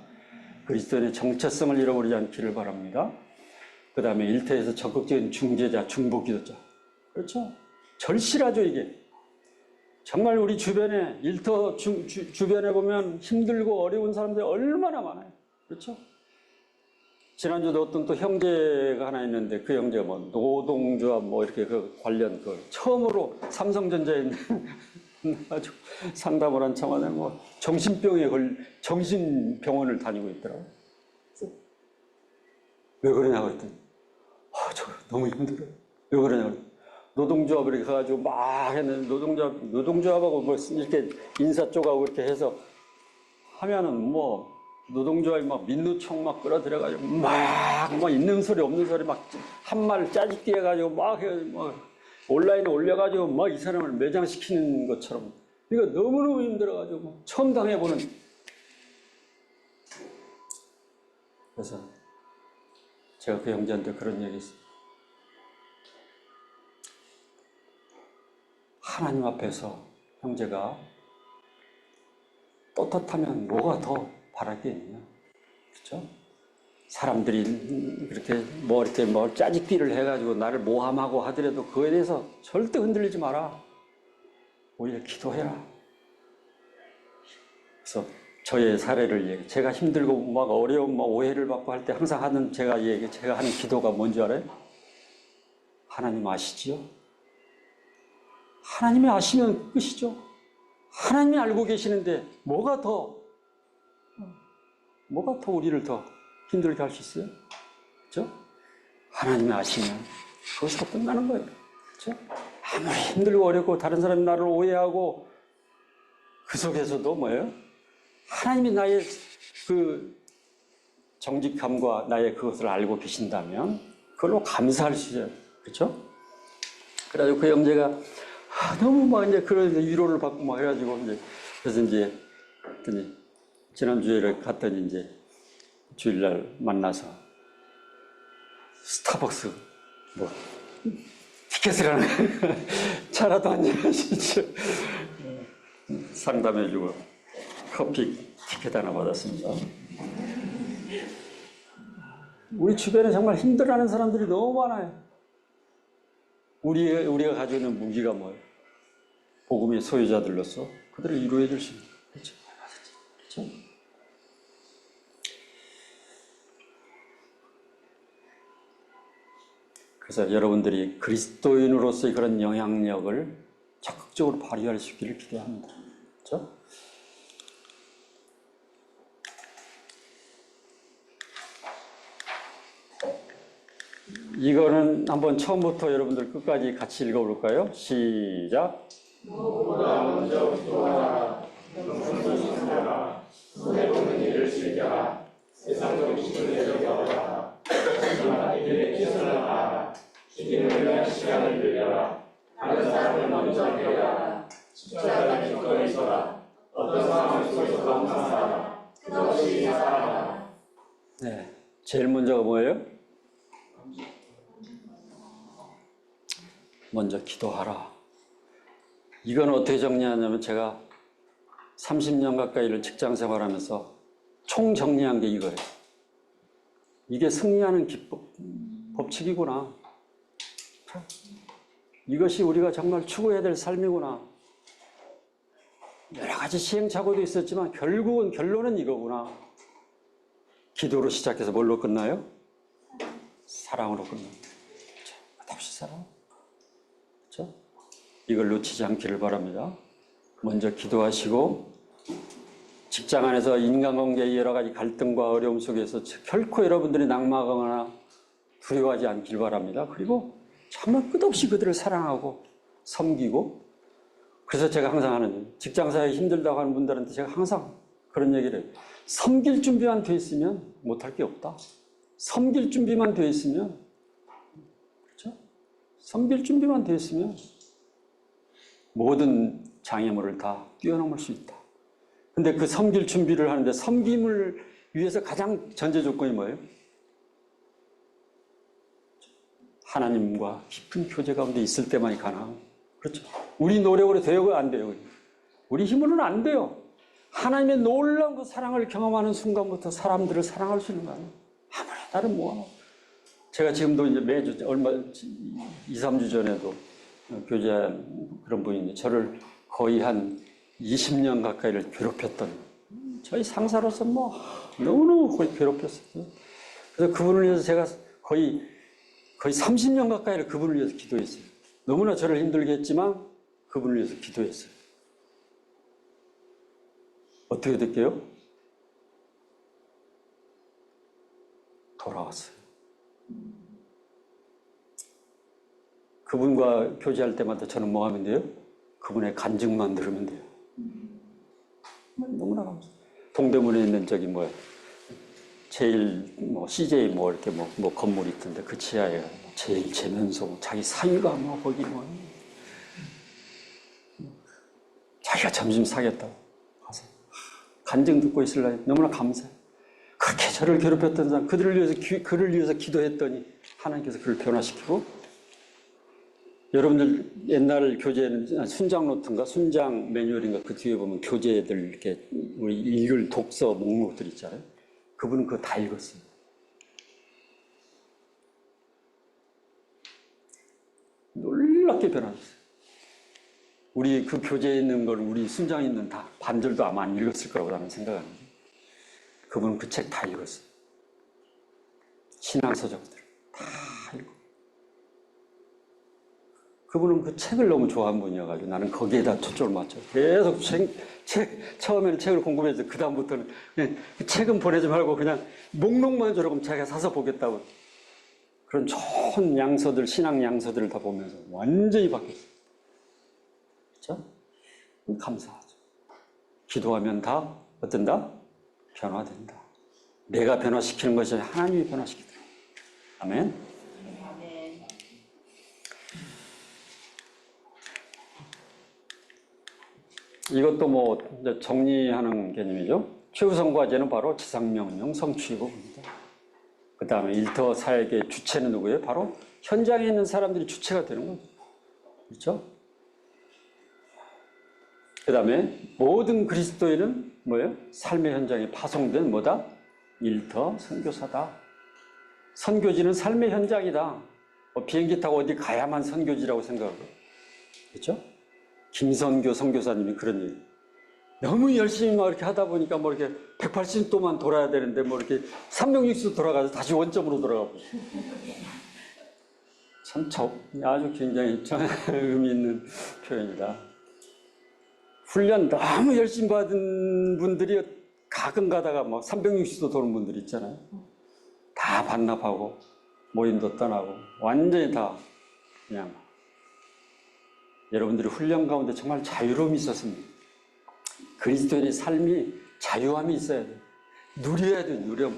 Speaker 1: 그리스도인의 정체성을 잃어버리지 않기를 바랍니다. 그 다음에 일터에서 적극적인 중재자, 중보기도자. 그렇죠? 절실하죠, 이게. 정말 우리 주변에, 일터 주변에 보면 힘들고 어려운 사람들이 얼마나 많아요. 그렇죠? 지난주도 어떤 또 형제가 하나 있는데 그 형제가 노동조합 이렇게 관련 처음으로 삼성전자에 있는 아주 상담을 한 차만에 정신병원을 다니고 있더라고요. 왜 그러냐고 했더니, 저 너무 힘들어요. 왜 그러냐고 했더니, 노동조합을 이렇게 가가지고 막 했는데, 노동조합하고 이렇게 인사 쪽하고 이렇게 해서 하면은 노동조합이 민노총 끌어들여가지고 있는 소리 없는 소리 한 말 짜집기 해가지고 온라인에 올려가지고 이 사람을 매장시키는 것처럼 이거 너무너무 힘들어가지고 처음 당해보는. 그래서 제가 그 형제한테 그런 얘기 했어요. 하나님 앞에서 형제가 떳떳하면 뭐가 더 바랄 게 있냐. 그렇죠? 사람들이 그렇게 이렇게 짜집기를 해가지고 나를 모함하고 하더라도 그거에 대해서 절대 흔들리지 마라. 오히려 기도해라. 그래서 저의 사례를 제가 힘들고 어려움, 오해를 받고 할 때 항상 하는 제가 하는 기도가 뭔지 알아요? 하나님 아시지요? 하나님이 아시면 끝이죠. 하나님이 알고 계시는데 뭐가 더 우리를 더 힘들게 할 수 있어요? 그렇죠? 하나님이 아시면 그것으로 끝나는 거예요. 그렇죠? 아무리 힘들고 어렵고 다른 사람이 나를 오해하고 그 속에서도 하나님이 나의 그 정직함과 나의 그것을 알고 계신다면 그걸로 감사할 수 있어요. 그렇죠? 그래가지고 그 형제가 너무 이제 그런 위로를 받고 해가지고 그래서 그랬더니 지난주에 갔더니 주일날 만나서 스타벅스 티켓을 하나 차라도 한잔 하시죠. 상담해주고 커피 티켓 하나 받았습니다. 우리 주변에 정말 힘들어하는 사람들이 너무 많아요. 우리가 가지고 있는 무기가 뭐예요? 복음의 소유자들로서 그들을 위로해 줄 수 있는. 그렇죠? 그렇죠? 그래서 여러분들이 그리스도인으로서의 그런 영향력을 적극적으로 발휘할 수 있기를 기대합니다. 그렇죠? 이거는 한번 처음부터 여러분들 끝까지 같이 읽어볼까요? 시작.
Speaker 2: 무엇보다 먼저 기도하라. 영성을 지켜라. 손해 보는 일을 즐겨라. 세상적 기준을 내려가라. 하나님의 최선을 다하라. 주님을 위한 시간을 늘려라. 다른 사람을 먼저 배워라. 십자가 기꺼이 서라. 어떤 상황 속에서도 항상 살아라. 끝없이 살아라.
Speaker 1: 네, 제일 먼저가 뭐예요? 먼저 기도하라. 이건 어떻게 정리하냐면 제가 30년 가까이를 직장 생활하면서 총 정리한 게 이거예요. 이게 승리하는 법칙이구나. 이것이 우리가 정말 추구해야 될 삶이구나. 여러 가지 시행착오도 있었지만 결국은 결론은 이거구나. 기도로 시작해서 뭘로 끝나요? 사랑으로 끝납니다. 끝없이 사랑. 그렇죠? 이걸 놓치지 않기를 바랍니다. 먼저 기도하시고 직장 안에서 인간관계의 여러 가지 갈등과 어려움 속에서 결코 여러분들이 낙마하거나 두려워하지 않길 바랍니다. 그리고 정말 끝없이 그들을 사랑하고 섬기고, 그래서 제가 항상 하는, 직장사회 힘들다고 하는 분들한테 제가 항상 그런 얘기를 해요. 섬길 준비만 돼 있으면 못할 게 없다. 섬길 준비만 돼 있으면, 그렇죠? 섬길 준비만 돼 있으면 모든 장애물을 다 뛰어넘을 수 있다. 근데 그 섬길 준비를 하는데 섬김을 위해서 가장 전제 조건이 뭐예요? 하나님과 깊은 교제 가운데 있을 때만이 가능하고, 그렇죠? 우리 노력으로 돼요? 안 돼요? 우리 힘으로는 안 돼요. 하나님의 놀라운 그 사랑을 경험하는 순간부터 사람들을 사랑할 수 있는 거 아니에요? 아무리 나는 뭐. 제가 지금도 이제 매주 얼마 2, 3주 전에도 교제한 그런 분인데 저를 거의 한 20년 가까이를 괴롭혔던, 저희 상사로서 뭐 너무너무 거의 괴롭혔었어요. 그래서 그분을 위해서 제가 거의 30년 가까이를 그분을 위해서 기도했어요. 너무나 저를 힘들게 했지만 그분을 위해서 기도했어요. 어떻게 됐게요? 돌아왔어요. 그분과 교제할 때마다 저는 뭐 하면 돼요? 그분의 간증만 들으면 돼요. 너무나 감사해요. 동대문에 있는 저기 뭐야, 제일 뭐 CJ 뭐 이렇게 뭐 건물이 있던데 그 지하에 제일 재면소 자기 사위가 뭐 거기 뭐 자기가 점심 사겠다고 가서 간증 듣고 있으려니 너무나 감사해요. 그렇게 저를 괴롭혔던 사람, 그를 위해서 기도했더니 하나님께서 그를 변화시키고, 여러분들 옛날 교재는 순장 노트인가 순장 매뉴얼인가 그 뒤에 보면 교재들 이렇게 우리 읽을 독서 목록들 있잖아요. 그분은 그거 다 읽었어요. 놀랍게 변화했어요. 우리 그 교재에 있는 걸 우리 순장에 있는 다 반절도 아마 안 읽었을 거라고 나는 생각하는데 그분은 그 책 다 읽었어요. 신앙서적들 다 읽고. 그분은 그 책을 너무 좋아하는 분이어가지고 나는 거기에다 초점을 맞춰. 계속 처음에는 책을 궁금해서 그 다음부터는 그냥 책은 보내지 말고 그냥 목록만 조금 자기가 사서 보겠다고. 그런 좋은 양서들, 신앙 양서들을 다 보면서 완전히 바뀌었어요. 그렇죠? 감사하죠. 기도하면 다 어떤다? 변화된다. 내가 변화시키는 것이 아니라 하나님이 변화시키더라. 아멘. 이것도 뭐 정리하는 개념이죠. 최우선 과제는 바로 지상명령 성취이고, 그 다음에 일터 사역의 주체는 누구예요? 바로 현장에 있는 사람들이 주체가 되는 거죠. 그렇죠? 그 다음에 모든 그리스도인은 뭐예요? 삶의 현장에 파송된 뭐다? 일터 선교사다. 선교지는 삶의 현장이다. 비행기 타고 어디 가야만 선교지라고 생각하고, 그렇죠? 김선교 선교사님이 그런 얘기. 너무 열심히 막 이렇게 하다 보니까 뭐 이렇게 180도만 돌아야 되는데 뭐 이렇게 360도 돌아가서 다시 원점으로 돌아가고. 참 아주 굉장히 의미 있는 표현이다. 훈련 너무 열심히 받은 분들이 가끔 가다가 막 360도 도는 분들 있잖아요. 다 반납하고 모임도 떠나고 완전히 다 그냥 여러분들이 훈련 가운데 정말 자유로움이 있었습니다. 그리스도인의 삶이 자유함이 있어야 돼요. 누려야 돼요. 누려.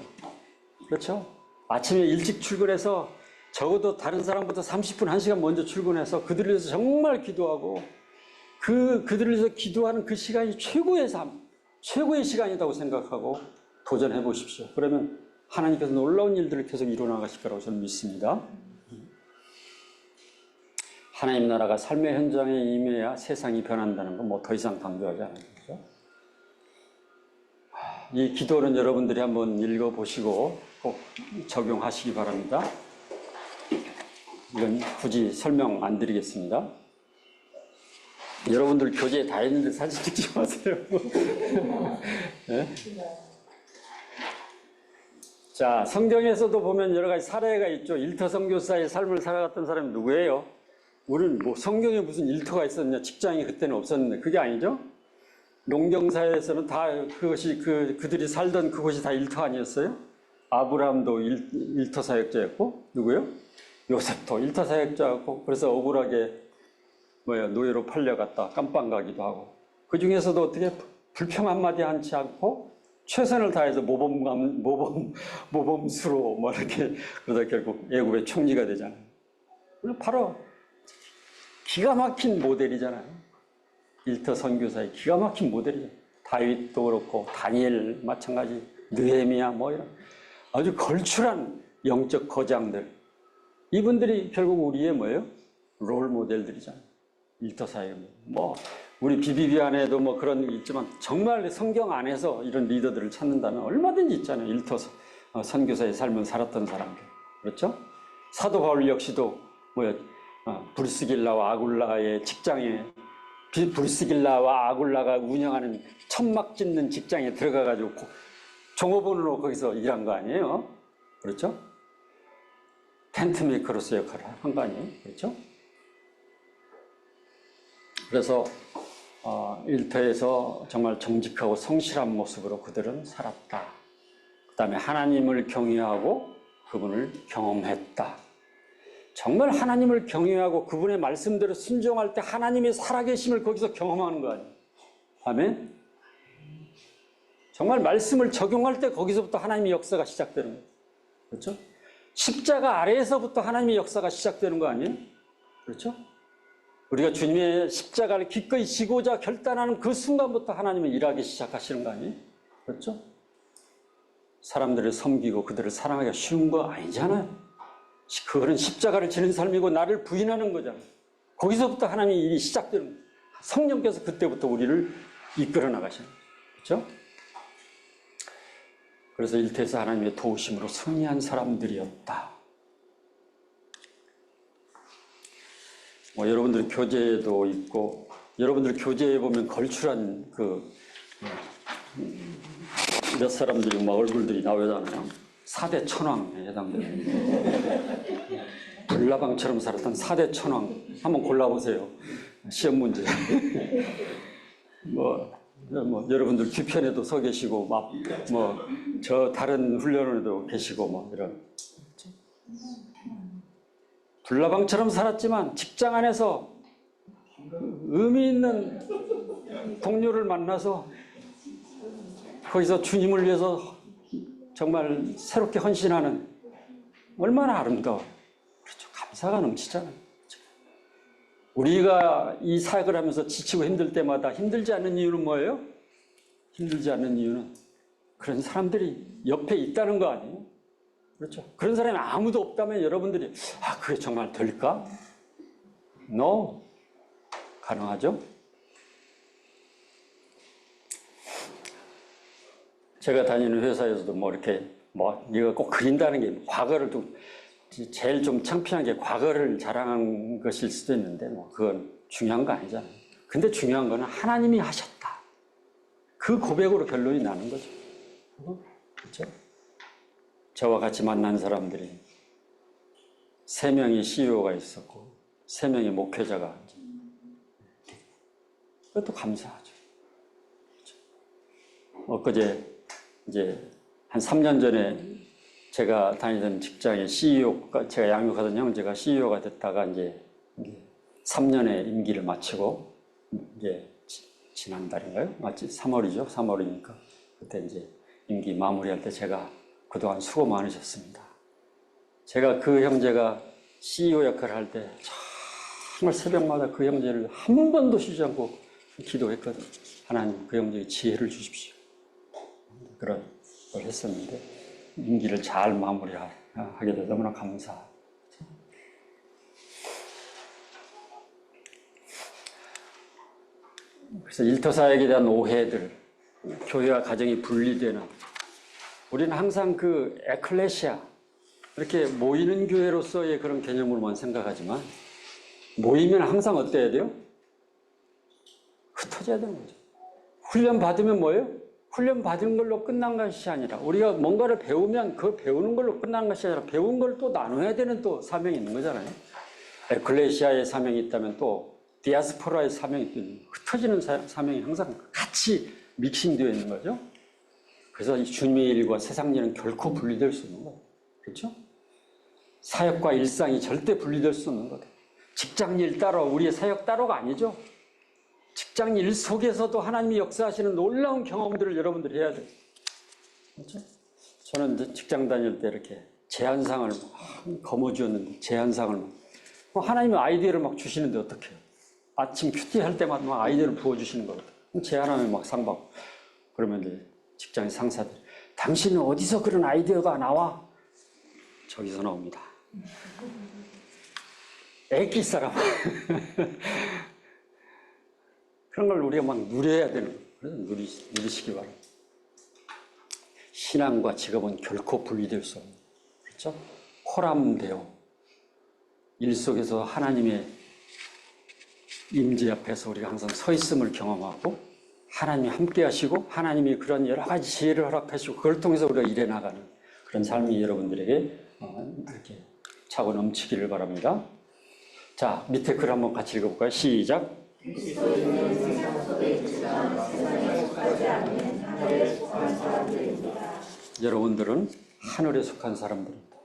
Speaker 1: 그렇죠? 아침에 일찍 출근해서 적어도 다른 사람보다 30분, 1시간 먼저 출근해서 그들을 위해서 정말 기도하고 그들을 위해서 기도하는 그 시간이 최고의 삶, 최고의 시간이라고 생각하고 도전해 보십시오. 그러면 하나님께서 놀라운 일들을 계속 이루어나가실 거라고 저는 믿습니다. 하나님 나라가 삶의 현장에 임해야 세상이 변한다는 건 뭐 더 이상 강조하지 않아요. 그렇죠? 이 기도는 여러분들이 한번 읽어보시고 꼭 적용하시기 바랍니다. 이건 굳이 설명 안 드리겠습니다. 여러분들 교재에 다 있는데 사진 찍지 마세요. 네? 자, 성경에서도 보면 여러 가지 사례가 있죠. 일터 선교사의 삶을 살아갔던 사람이 누구예요? 우리는 뭐 성경에 무슨 일터가 있었냐? 직장이 그때는 없었는데 그게 아니죠? 농경사회에서는 다 그것이 그들이 살던 그곳이 다 일터 아니었어요? 아브라함도 일터 사역자였고 누구요? 요셉도 일터 사역자였고 그래서 억울하게 노예로 팔려갔다 깜빵 가기도 하고 그 중에서도 어떻게 불평 한마디 하지 않고 최선을 다해서 모범수로 뭐 이렇게 그러다 결국 애굽의 총리가 되잖아요. 바로 기가 막힌 모델이잖아요. 일터 선교사의 기가 막힌 모델이죠. 다윗도 그렇고 다니엘 마찬가지, 느헤미야 뭐 이런 아주 걸출한 영적 거장들. 이분들이 결국 우리의 뭐예요? 롤 모델들이잖아요. 일터 사역. 뭐 우리 BBB 안에도 뭐 그런 게 있지만 정말 성경 안에서 이런 리더들을 찾는다면 얼마든지 있잖아요. 일터 선교사의 삶을 살았던 사람들. 그렇죠? 사도 바울 역시도 브리스길라와 아굴라의 직장에 브리스길라와 아굴라가 운영하는 천막 짓는 직장에 들어가가지고 종업원으로 거기서 일한 거 아니에요? 그렇죠? 텐트 메이커로서 역할을 한 거 아니에요? 그렇죠? 그래서 일터에서 정말 정직하고 성실한 모습으로 그들은 살았다. 그 다음에 하나님을 경외하고 그분을 경험했다. 정말 하나님을 경외하고 그분의 말씀대로 순종할 때 하나님의 살아계심을 거기서 경험하는 거 아니에요? 아멘? 정말 말씀을 적용할 때 거기서부터 하나님의 역사가 시작되는 거예요. 그렇죠? 십자가 아래에서부터 하나님의 역사가 시작되는 거 아니에요? 그렇죠? 우리가 주님의 십자가를 기꺼이 지고자 결단하는 그 순간부터 하나님은 일하기 시작하시는 거 아니에요? 그렇죠? 사람들을 섬기고 그들을 사랑하기가 쉬운 거 아니잖아요. 그거는 십자가를 지는 삶이고 나를 부인하는 거잖아요. 거기서부터 하나님의 일이 시작되는 거예요. 성령께서 그때부터 우리를 이끌어 나가시는 거예요. 그렇죠? 그래서 일터에서 하나님의 도우심으로 승리한 사람들이었다. 여러분들 교재에도 있고 여러분들 교재에 보면 걸출한 몇 사람들이 얼굴들이 나오잖아요. 4대 천왕에 해당되는 불나방처럼 살았던 4대 천왕 한번 골라보세요. 시험 문제. 여러분들 뒤편에도 서 계시고 저 다른 훈련원에도 계시고 이런 불나방처럼 살았지만 직장 안에서 의미 있는 동료를 만나서 거기서 주님을 위해서 정말 새롭게 헌신하는 얼마나 아름다워요. 그렇죠. 감사가 넘치잖아요. 그렇죠? 우리가 이 사역을 하면서 지치고 힘들 때마다 힘들지 않는 이유는 뭐예요? 힘들지 않는 이유는 그런 사람들이 옆에 있다는 거 아니에요? 그렇죠. 그런 사람이 아무도 없다면 여러분들이 그게 정말 될까? No. 가능하죠? 제가 다니는 회사에서도 네가 꼭 그린다는 게 과거를 제일 좀 창피한 게 과거를 자랑한 것일 수도 있는데 그건 중요한 거 아니잖아요. 근데 중요한 거는 하나님이 하셨다. 그 고백으로 결론이 나는 거죠. 그렇죠? 저와 같이 만난 사람들이 3명의 CEO가 있었고 3명의 목회자가 그것도 감사하죠. 엊그제 이제 한 3년 전에 제가 다니던 직장의 CEO가, 제가 양육하던 형제가 CEO가 됐다가 이제 3년의 임기를 마치고 이제 지난달인가요? 맞지? 3월이죠. 3월이니까 그때 이제 임기 마무리할 때 제가 그동안 수고 많으셨습니다. 제가 그 형제가 CEO 역할을 할 때 정말 새벽마다 그 형제를 한 번도 쉬지 않고 기도했거든. 하나님 그 형제에게 지혜를 주십시오. 그런 걸 했었는데 임기를 잘 마무리하게 돼서 너무나 감사합니다. 그래서 일터사역에 대한 오해들, 교회와 가정이 분리되는, 우리는 항상 그 에클레시아, 이렇게 모이는 교회로서의 그런 개념으로만 생각하지만 모이면 항상 어때야 돼요? 흩어져야 되는 거죠. 훈련 받으면 뭐예요? 훈련 받은 걸로 끝난 것이 아니라 우리가 뭔가를 배우면 그 배우는 걸로 끝난 것이 아니라 배운 걸 또 나눠야 되는 또 사명이 있는 거잖아요. 에클레시아의 사명이 있다면 또 디아스포라의 사명이 있다면 흩어지는 사명이 항상 같이 믹싱되어 있는 거죠. 그래서 이 주님의 일과 세상 일은 결코 분리될 수 없는 거예요. 그렇죠? 사역과 일상이 절대 분리될 수 없는 거예요. 직장 일 따로, 우리의 사역 따로가 아니죠. 직장 일 속에서도 하나님이 역사하시는 놀라운 경험들을 여러분들이 해야 돼요. 그렇죠? 저는 이제 직장 다닐 때 이렇게 제안상을 거머쥐었는데 제안상을 하나님이 아이디어를 막 주시는데 어떡해요? 아침 큐티 할 때마다 막 아이디어를 부어주시는 거거든요. 제안하면 막 상 받고. 그러면 이제 직장 상사들, 당신은 어디서 그런 아이디어가 나와? 저기서 나옵니다. 애기 사람. 그런 걸 우리가 막 누려야 되는 거예요. 그래서 누리시기 바랍니다. 신앙과 직업은 결코 분리될 수 없는, 그렇죠? 호람되어 일 속에서 하나님의 임재 앞에서 우리가 항상 서 있음을 경험하고 하나님이 함께 하시고 하나님이 그런 여러 가지 지혜를 허락하시고 그걸 통해서 우리가 일해 나가는 그런 삶이 여러분들에게 이렇게 차고 넘치기를 바랍니다. 자, 밑에 글 한번 같이 읽어볼까요? 시작. 여러분들은 하늘에 속한 사람들입니다.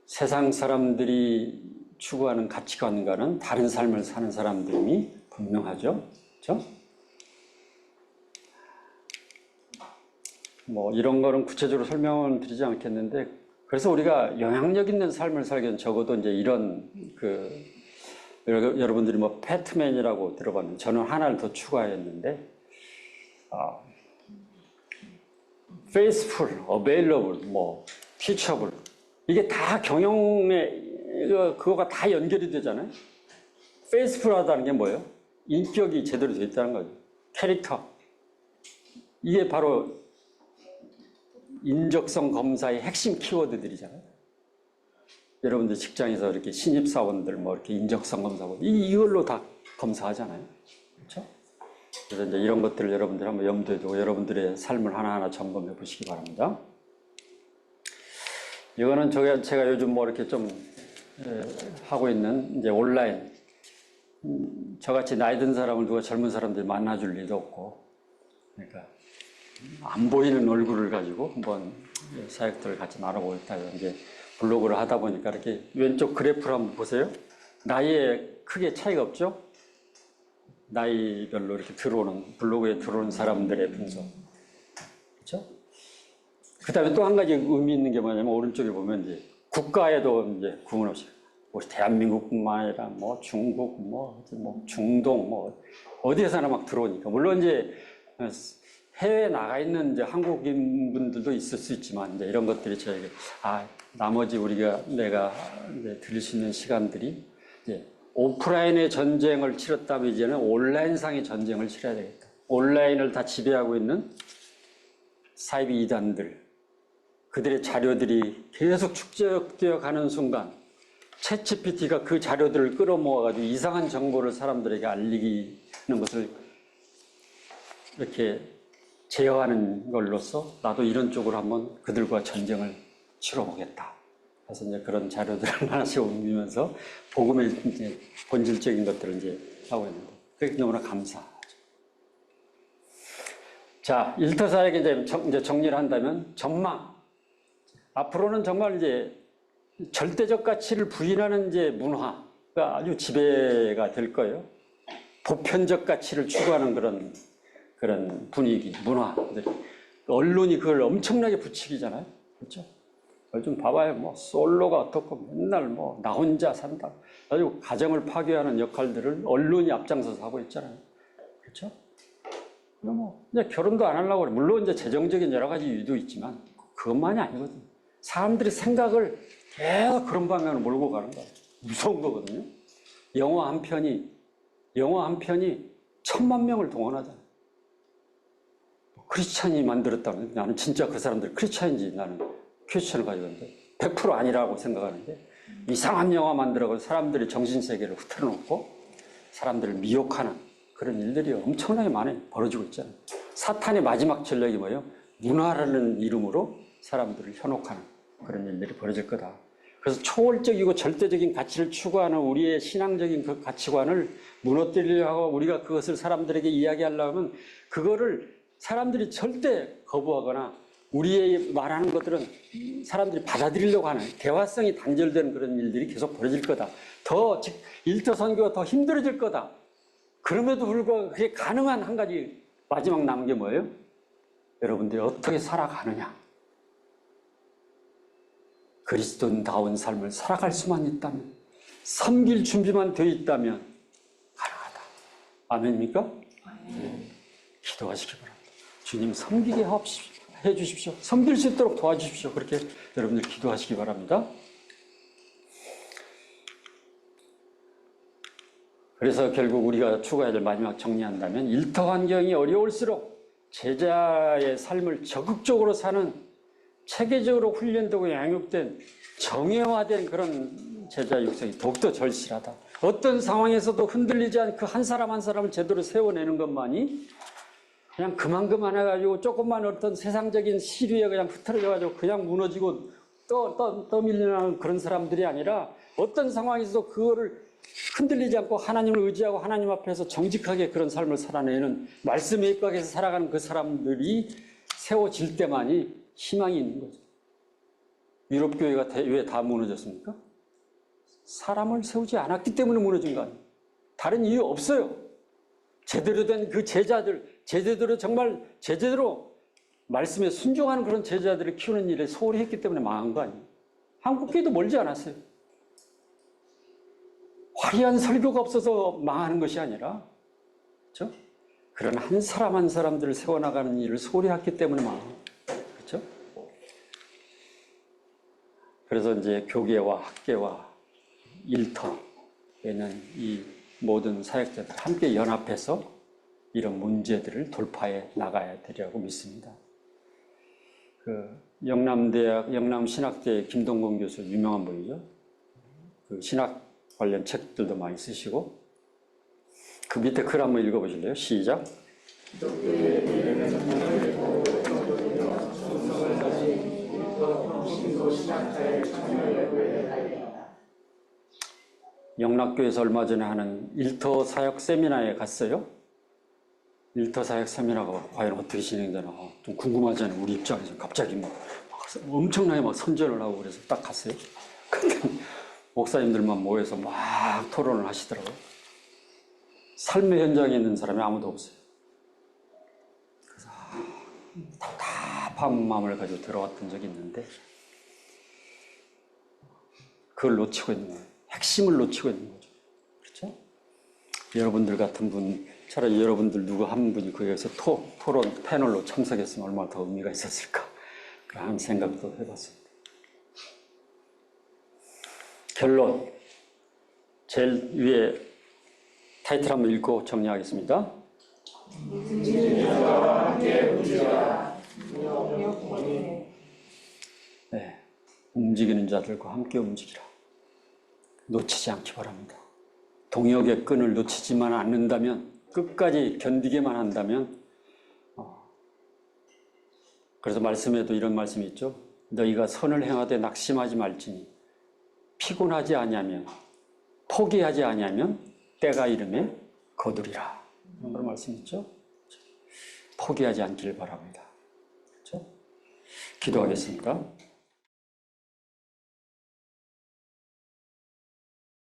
Speaker 1: 세상 사람들이 추구하는 가치관과는 다른 삶을 사는 사람들이 분명하죠. 그렇죠? 뭐 이런 거는 구체적으로 설명을 드리지 않겠는데, 그래서 우리가 영향력 있는 삶을 살기는 적어도 이제 이런 여러분들이 뭐 패트맨이라고 들어봤는데 저는 하나를 더 추가했는데 faithful, available, 뭐 teachable, 이게 다 경영에 그거가 다 연결이 되잖아요. faithful하다는 게 뭐예요? 인격이 제대로 되어 있다는 거죠. 캐릭터. 이게 바로 인적성 검사의 핵심 키워드들이잖아요. 여러분들 직장에서 이렇게 신입사원들 뭐 이렇게 인적성 검사하고 이걸로 다 검사하잖아요. 그렇죠? 그래서 이제 이런 것들을 여러분들 한번 염두에 두고 여러분들의 삶을 하나하나 점검해 보시기 바랍니다. 이거는 제가 요즘 뭐 이렇게 좀 하고 있는 이제 온라인, 저같이 나이 든 사람을 누가 젊은 사람들이 만나줄 리도 없고, 그러니까 안 보이는 얼굴을 가지고 한번 사역들을 같이 나눠보겠다. 이제 블로그를 하다 보니까 이렇게 왼쪽 그래프를 한번 보세요. 나이에 크게 차이가 없죠? 나이별로 이렇게 블로그에 들어오는 사람들의 분석. 그렇죠? 그 다음에 또 한 가지 의미 있는 게 뭐냐면 오른쪽에 보면 이제 국가에도 이제 구분 없이 우리 대한민국뿐만 아니라 뭐 중국, 뭐 중동, 뭐 어디에서나 막 들어오니까. 물론 이제 해외에 나가 있는 이제 한국인 분들도 있을 수 있지만 이제 이런 것들이 저에게 나머지 내가 이제 들을 수 있는 시간들이 이제 오프라인의 전쟁을 치렀다면 이제는 온라인상의 전쟁을 치러야 되겠다. 온라인을 다 지배하고 있는 사이비 이단들, 그들의 자료들이 계속 축적되어 가는 순간 챗GPT가 그 자료들을 끌어모아가지고 이상한 정보를 사람들에게 알리는 것을 이렇게 제어하는 걸로써 나도 이런 쪽으로 한번 그들과 전쟁을 치러보겠다. 그래서 이제 그런 자료들을 하나씩 옮기면서 복음의 이제 본질적인 것들을 이제 하고 있는데 그게 너무나 감사하죠. 자, 일터사역에 이제 정리를 한다면 전망. 앞으로는 정말 이제 절대적 가치를 부인하는 이제 문화가 아주 지배가 될 거예요. 보편적 가치를 추구하는 그런 분위기, 문화들이. 언론이 그걸 엄청나게 부추기잖아요. 그렇죠? 요즘 봐봐요. 뭐, 솔로가 어떻고 맨날 뭐, 나 혼자 산다. 아주 가정을 파괴하는 역할들을 언론이 앞장서서 하고 있잖아요. 그렇죠? 뭐, 이제 결혼도 안 하려고 그래. 물론 이제 재정적인 여러 가지 이유도 있지만, 그것만이 아니거든요. 사람들이 생각을 계속 그런 방향으로 몰고 가는 거예요. 무서운 거거든요. 영화 한 편이 1,000,000명을 동원하잖아요. 크리스찬이 만들었다면 나는 진짜 그 사람들 크리스찬인지 나는 퀘스천을 가지고 있는데 100% 아니라고 생각하는데 이상한 영화 만들어서 사람들이 정신세계를 흐트러놓고 사람들을 미혹하는 그런 일들이 엄청나게 많이 벌어지고 있잖아요. 사탄의 마지막 전략이 뭐예요? 문화라는 이름으로 사람들을 현혹하는 그런 일들이 벌어질 거다. 그래서 초월적이고 절대적인 가치를 추구하는 우리의 신앙적인 그 가치관을 무너뜨리려고 하고 우리가 그것을 사람들에게 이야기하려면 그거를 사람들이 절대 거부하거나 우리의 말하는 것들은 사람들이 받아들이려고 하는 대화성이 단절되는 그런 일들이 계속 벌어질 거다. 더 일터 선교가 더 힘들어질 거다. 그럼에도 불구하고 그게 가능한 한 가지 마지막 남은 게 뭐예요? 여러분들이 어떻게 살아가느냐. 그리스도인다운 삶을 살아갈 수만 있다면, 섬길 준비만 되어 있다면 가능하다. 아멘입니까? 네. 기도하시기 바랍니다. 주님 섬기게 해주십시오. 섬길 수 있도록 도와주십시오. 그렇게 여러분들 기도하시기 바랍니다. 그래서 결국 우리가 추구해야 될 마지막 정리한다면 일터 환경이 어려울수록 제자의 삶을 적극적으로 사는 체계적으로 훈련되고 양육된 정예화된 그런 제자 육성이 더욱더 절실하다. 어떤 상황에서도 흔들리지 않고 한 사람 한 사람을 제대로 세워내는 것만이 그냥 그만 해가지고 조금만 어떤 세상적인 시류에 그냥 흐트러져가지고 그냥 무너지고 떠밀리는 그런 사람들이 아니라 어떤 상황에서도 그거를 흔들리지 않고 하나님을 의지하고 하나님 앞에서 정직하게 그런 삶을 살아내는 말씀에 입각해서 살아가는 그 사람들이 세워질 때만이 희망이 있는 거죠. 유럽 교회가 왜 다 무너졌습니까? 사람을 세우지 않았기 때문에 무너진 거 아니에요. 다른 이유 없어요. 제대로 된 그 제자들, 제대로 말씀에 순종하는 그런 제자들을 키우는 일에 소홀히 했기 때문에 망한 거 아니에요. 한국 교회도 멀지 않았어요. 화려한 설교가 없어서 망하는 것이 아니라, 그렇죠? 그런 한 사람 한 사람들을 세워나가는 일을 소홀히 했기 때문에 망한 거예요. 그렇죠? 그래서 이제 교계와 학계와 일터에는 이 모든 사역자들 함께 연합해서 이런 문제들을 돌파해 나가야 되리라고 믿습니다. 영남대학 영남신학대 김동건 교수 유명한 분이죠. 그 신학 관련 책들도 많이 쓰시고 그 밑에 글 한번 읽어보실래요? 시작. 영락교에서 얼마 전에 하는 일터 사역 세미나에 갔어요. 일터 사역 세미나가 과연 어떻게 진행되나 좀 궁금하잖아요. 우리 입장에서 갑자기 막 엄청나게 막 선전을 하고 그래서 딱 갔어요. 근데 목사님들만 모여서 막 토론을 하시더라고요. 삶의 현장에 있는 사람이 아무도 없어요. 그래서 답답한 마음을 가지고 들어왔던 적이 있는데 그걸 놓치고 있는 거예요. 핵심을 놓치고 있는 거죠. 그렇죠? 여러분들 같은 분, 차라리 여러분들 누구 한 분이 거기에서 토론 패널로 참석했으면 얼마나 더 의미가 있었을까 그런 생각도 해봤습니다. 결론, 제일 위에 타이틀 한번 읽고 정리하겠습니다. 네, 움직이는 자들과 함께 움직이라. 놓치지 않기 바랍니다. 동역의 끈을 놓치지만 않는다면, 끝까지 견디게만 한다면, 그래서 말씀에도 이런 말씀이 있죠. 너희가 선을 행하되 낙심하지 말지니 피곤하지 아니하면 포기하지 아니하면 때가 이름에 거두리라. 그런 말씀 있죠? 포기하지 않기를 바랍니다. 그렇죠? 기도하겠습니다.